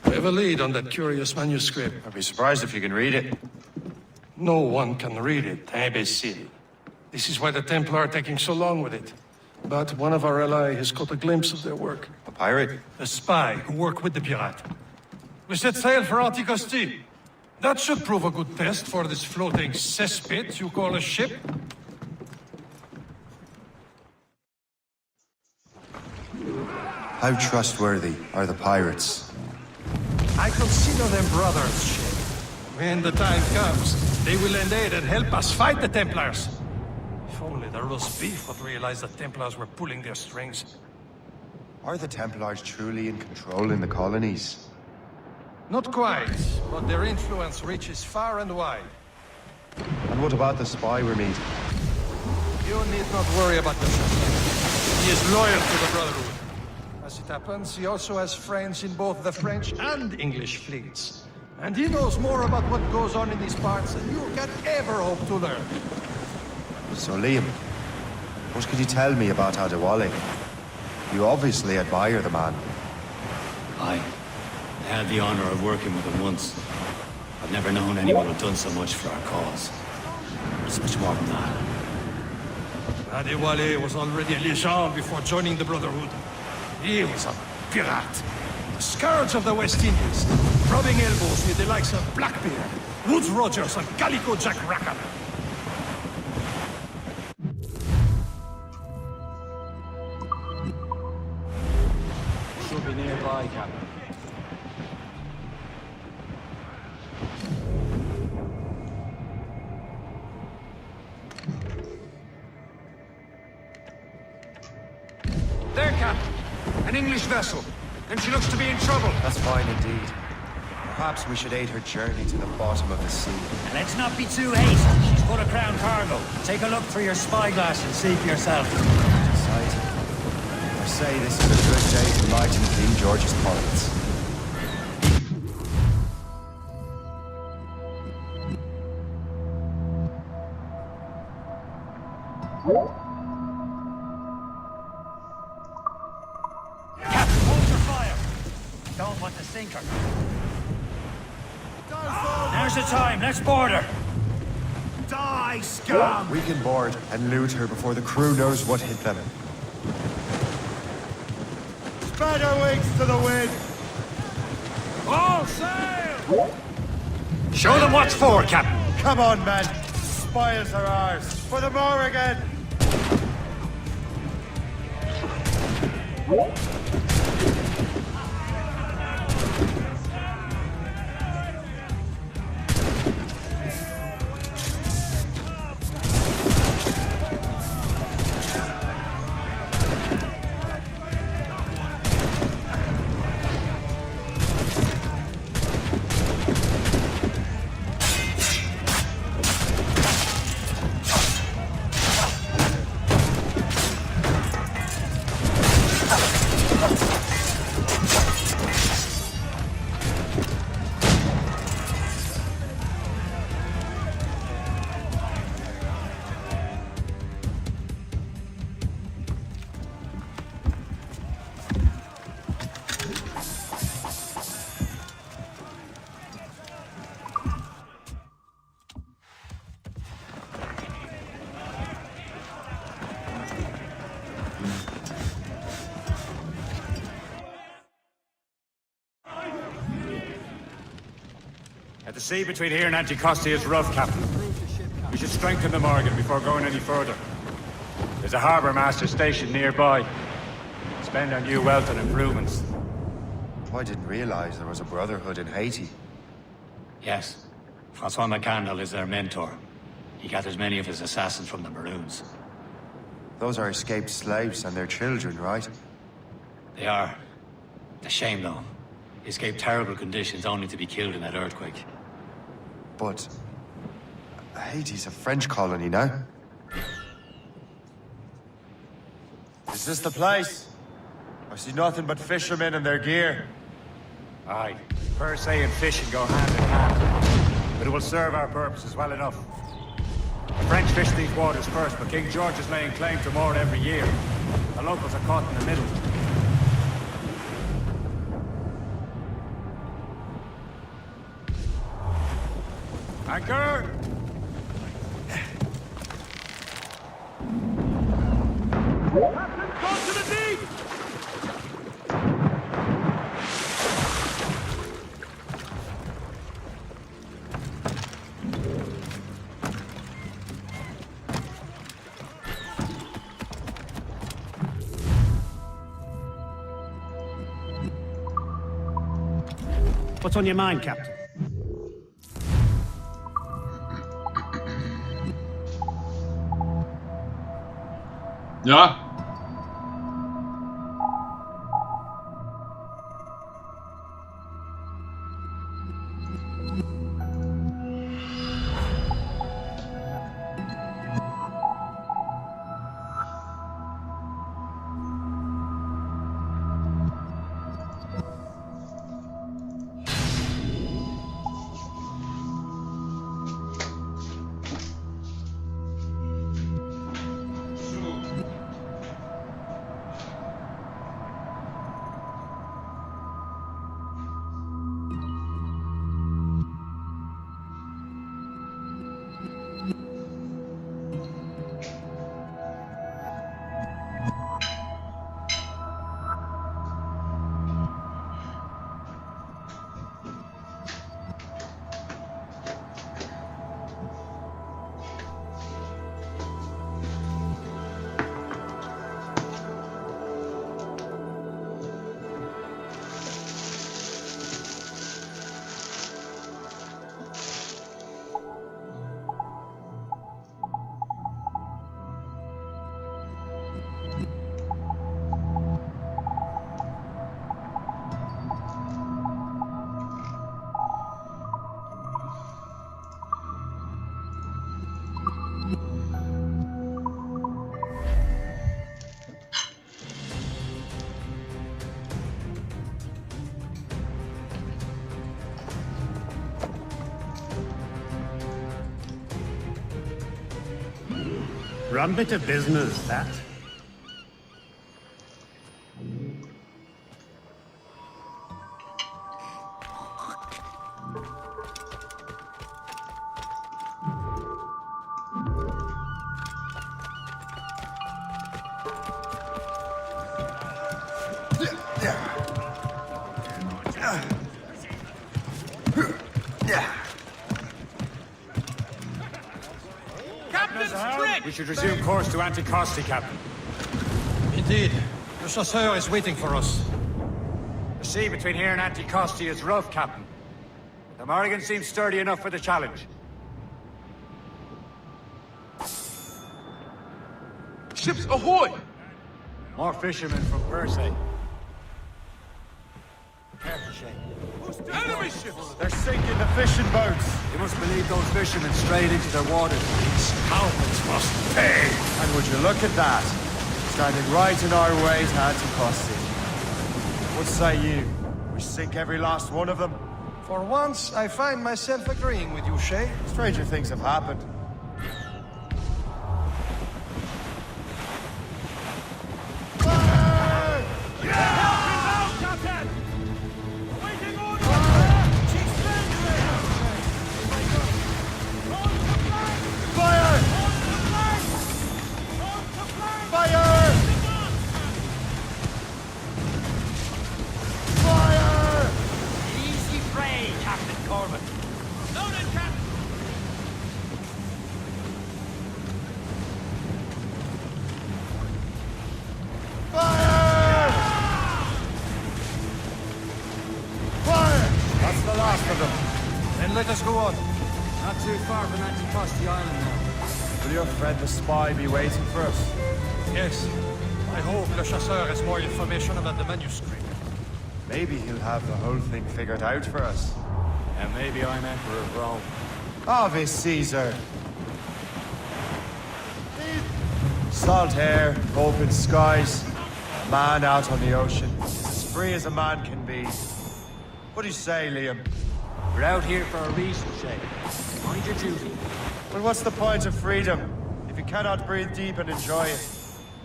We have a lead on that curious manuscript. I'd be surprised if you can read it. No one can read it, imbecile. This is why the Templar are taking so long with it. But one of our allies has caught a glimpse of their work. A pirate? A spy who worked with the pirate. We set sail for Anticosti. That should prove a good test for this floating cesspit you call a ship. How trustworthy are the pirates? I consider them brothers, Shay. When the time comes, they will lend aid and help us fight the Templars. If only the roast beef would realize the Templars were pulling their strings. Are the Templars truly in control in the colonies? Not quite, but their influence reaches far and wide. And what about the spy we're meeting? You need not worry about the ship. He is loyal to the Brotherhood. As it happens, he also has friends in both the French and English fleets. And he knows more about what goes on in these parts than you can ever hope to learn. So Liam, what could you tell me about Adewale? You obviously admire the man. I had the honor of working with him once. I've never known anyone who'd done so much for our cause. It's much more than that. Adewale was already a legend before joining the Brotherhood. He was a pirate. The scourge of the West Indies. Rubbing elbows with the likes of Blackbeard, Woodes Rogers, and Calico Jack Rackham. Should be nearby, Captain. There, Captain. An English vessel. And she looks to be in trouble. That's fine indeed. Perhaps we should aid her journey to the bottom of the sea. And let's not be too hasty. She's full of crown cargo. Take a look through your spyglass and see for yourself. Exciting. I say this is a good day to lighten King George's pockets. Captain, hold your fire. Don't want to sink her. Now's the time. Let's board her. Die, scum! We can board and loot her before the crew knows what hit them. Spread our wings to the wind! All sail! Show them what's for, Captain. Come on, men. Spoils are ours. For the Morrigan! sea between here and Anticosti is rough, Captain. We should strengthen the Morgan before going any further. There's a harbour master station nearby. Spend our new wealth on improvements. I didn't realize there was a brotherhood in Haiti. Yes. Francois McCandle is their mentor. He gathers many of his assassins from the Maroons. Those are escaped slaves and their children, right? They are. A shame, though. They escaped terrible conditions only to be killed in that earthquake. But Haiti's a French colony now. Is this the place? I see nothing but fishermen and their gear. Aye. Per se and fishing go hand in hand. But it will serve our purposes well enough. The French fish these waters first, but King George is laying claim to more every year. The locals are caught in the middle. Anchor! Go to the deep! What's on your mind, Captain? Ja. Rum bit of business, that. We should resume course to Anticosti, Captain. Indeed. The chasseur is waiting for us. The sea between here and Anticosti is rough, Captain. The Morrigan seems sturdy enough for the challenge. Ships ahoy! More fishermen from Persay. Enemy ships! They're sinking the fishing boats. You must believe those fishermen strayed into their waters. These scoundrels must pay. And would you look at that? Standing right in our way to Anticosti. What say you? We sink every last one of them? For once, I find myself agreeing with you, Shay. Stranger things have happened. Let's go on. Not too far from Anticosti Island now. Will your friend the spy be waiting for us? Yes. I hope Le Chasseur has more information about the manuscript. Maybe he'll have the whole thing figured out for us. And maybe I'm Emperor of Rome. Ave Caesar. Salt air, open skies, a man out on the ocean. It's as free as a man can be. What do you say, Liam? We're out here for a reason, Shay. Mind your duty. Well, what's the point of freedom if you cannot breathe deep and enjoy it?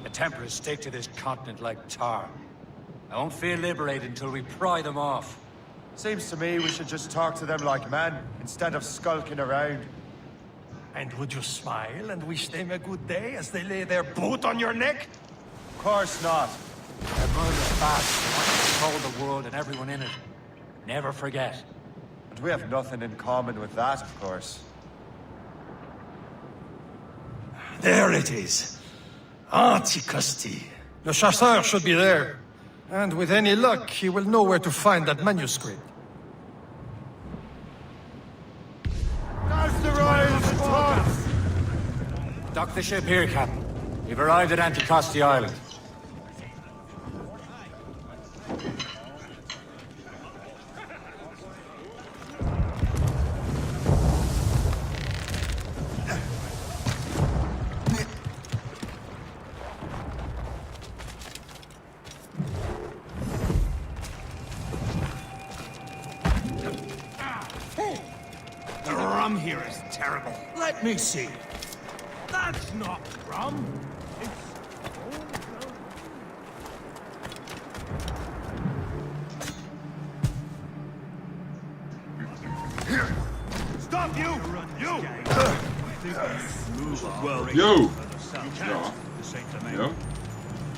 The Templars stick to this continent like tar. I won't feel liberated until we pry them off. Seems to me we should just talk to them like men, instead of skulking around. And would you smile and wish them a good day as they lay their boot on your neck? Of course not. Their murder's fast. They want to control the world and everyone in it. Never forget. But we have nothing in common with that, of course. There it is. Anticosti. Le Chasseur should be there. And with any luck, he will know where to find that manuscript. That's the royal response! Dock the ship here, Captain. We've arrived at Anticosti Island. The rum here is terrible. Let me see. That's not rum. Stop you! You! Yo! You Ja. Ja.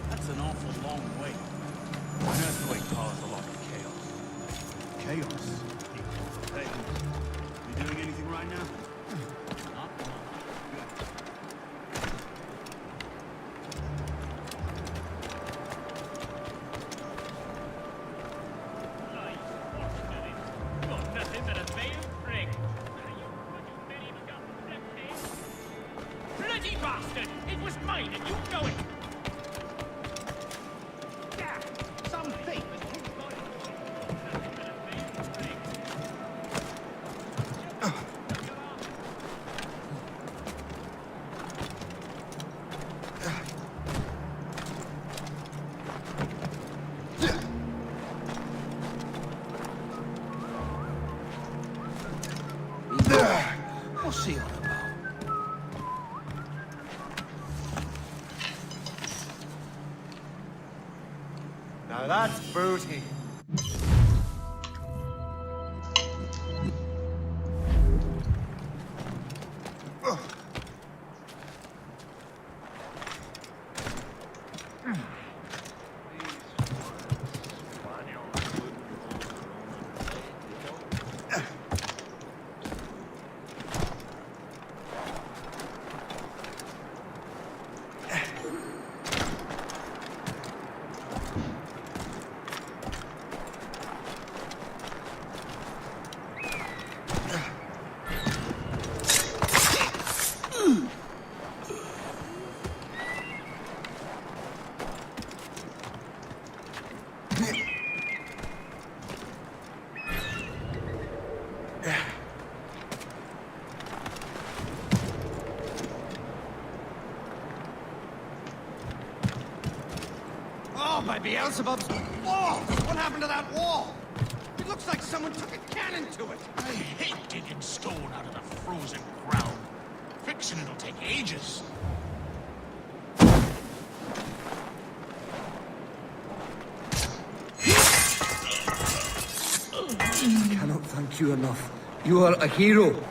That's an awful long way. An earthquake caused a lot of chaos. Chaos? Hey, you doing anything right now? Not? Nothing but a veiled prick. Bloody bastard! It was mine and you know it! Yeah, some thief has taken my... What's he on about? Now that's booty. Oh, by Beelzebub's walls! What happened to that wall? It looks like someone took a cannon to it. I hate digging stone out of the frozen ground. Fixing it'll take ages. I cannot thank you enough. You are a hero.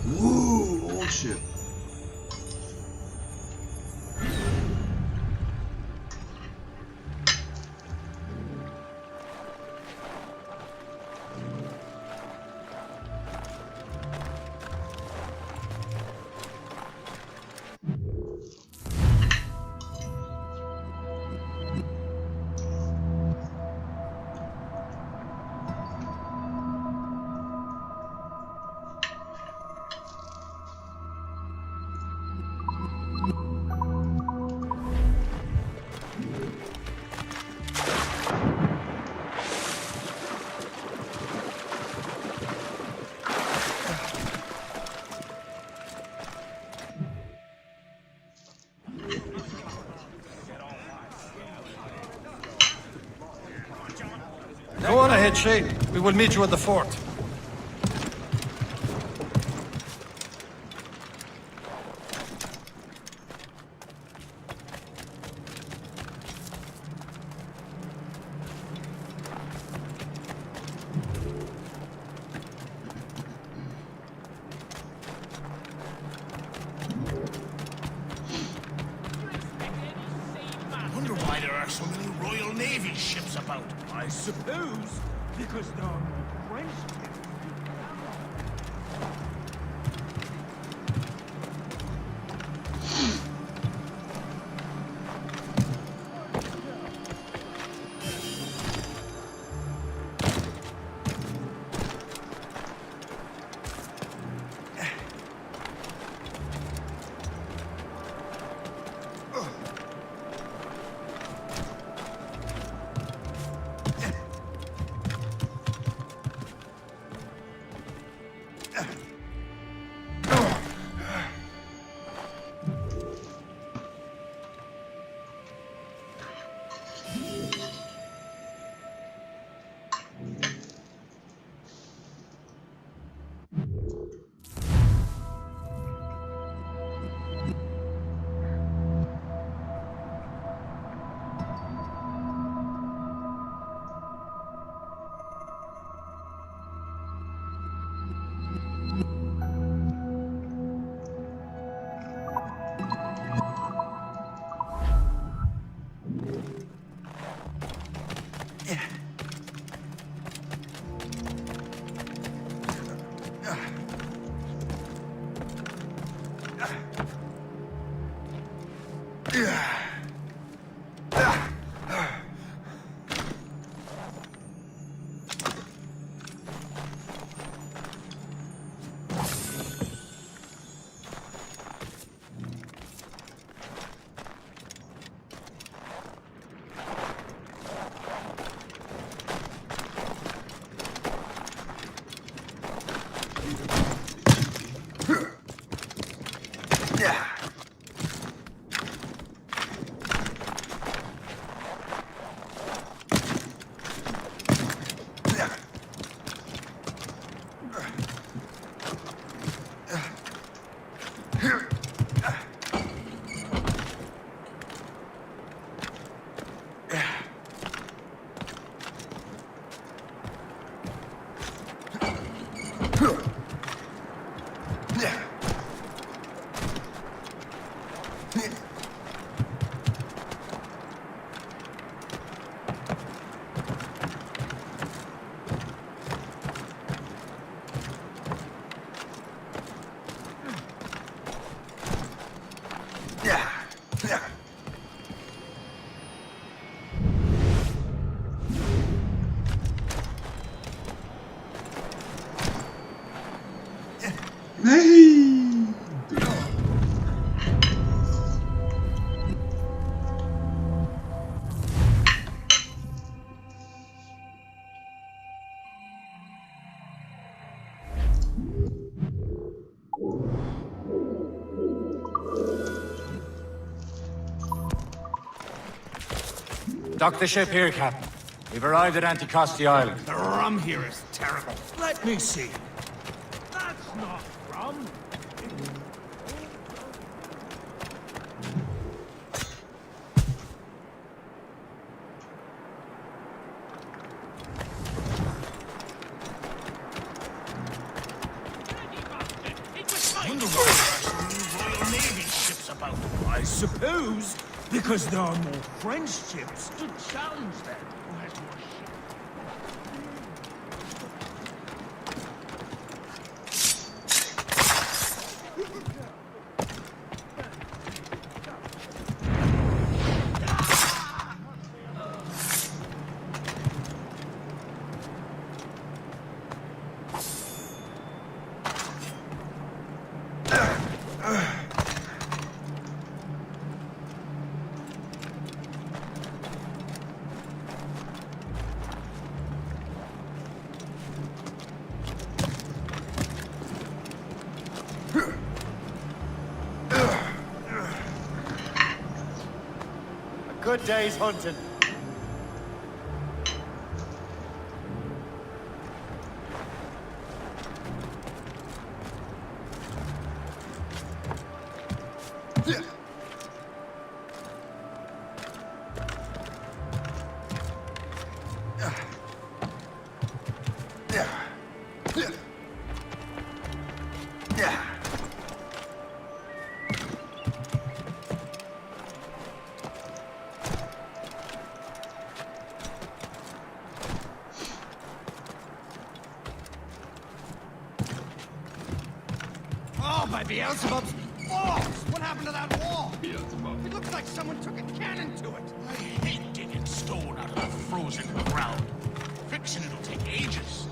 Whoa, old shit. Go on ahead, Shay. We will meet you at the fort. I wonder why there are so many Royal Navy ships about. I suppose because there are no French ships. Dock the ship here, Captain. We've arrived at Anticosti Island. The rum here is terrible. Let me see. That's not rum. Wonder why there are so many Royal Navy ships about. I suppose because there are more French ships to challenge them. Who has more ships? Good day's hunting. Oh, by Beelzebub's balls! What happened to that wall? It looks like someone took a cannon to it. I hate digging stone out of the frozen ground. Fixing it'll take ages.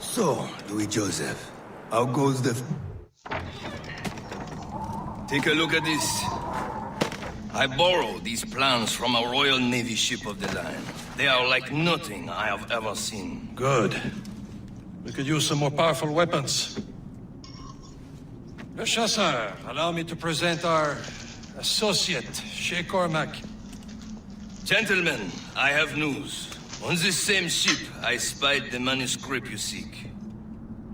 So, Louis Joseph, how goes the... Take a look at this. I borrowed these plans from a Royal Navy ship of the line. They are like nothing I have ever seen. Good. We could use some more powerful weapons. Le Chasseur, allow me to present our associate, Shay Cormac. Gentlemen, I have news. On this same ship, I spied the manuscript you seek.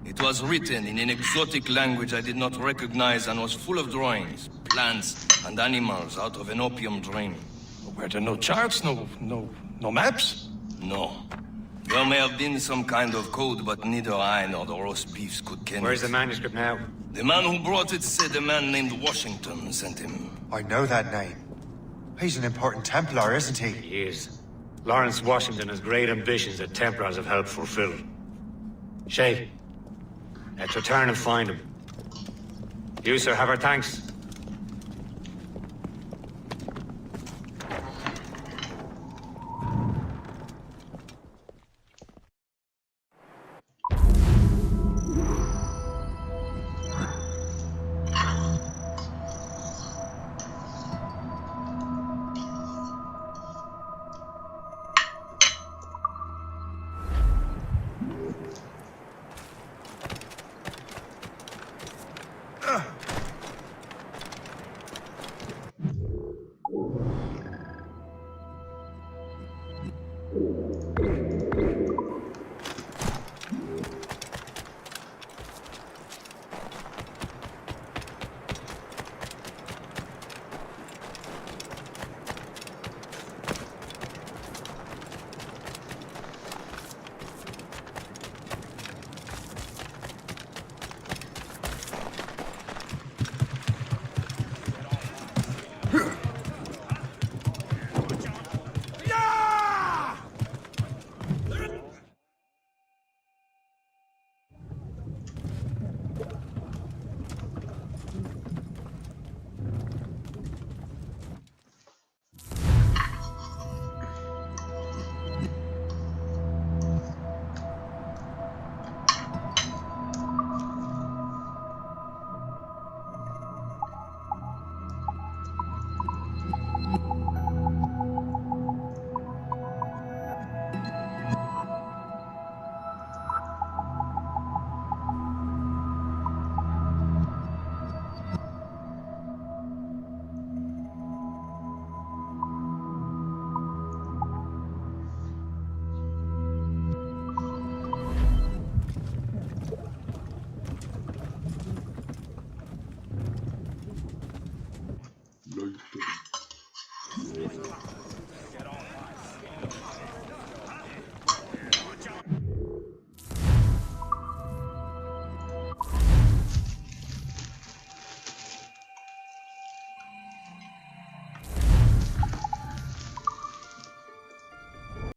It was written in an exotic language I did not recognize and was full of drawings, plants, and animals out of an opium dream. Were there no charts, no maps? No. There may have been some kind of code, but neither I nor the roast beefs could ken it. Where's the manuscript now? The man who brought it said a man named Washington sent him. I know that name. He's an important Templar, isn't he? He is. Lawrence Washington has great ambitions that Templars have helped fulfill. Shay, let's return and find him. You, sir, have our thanks. like button.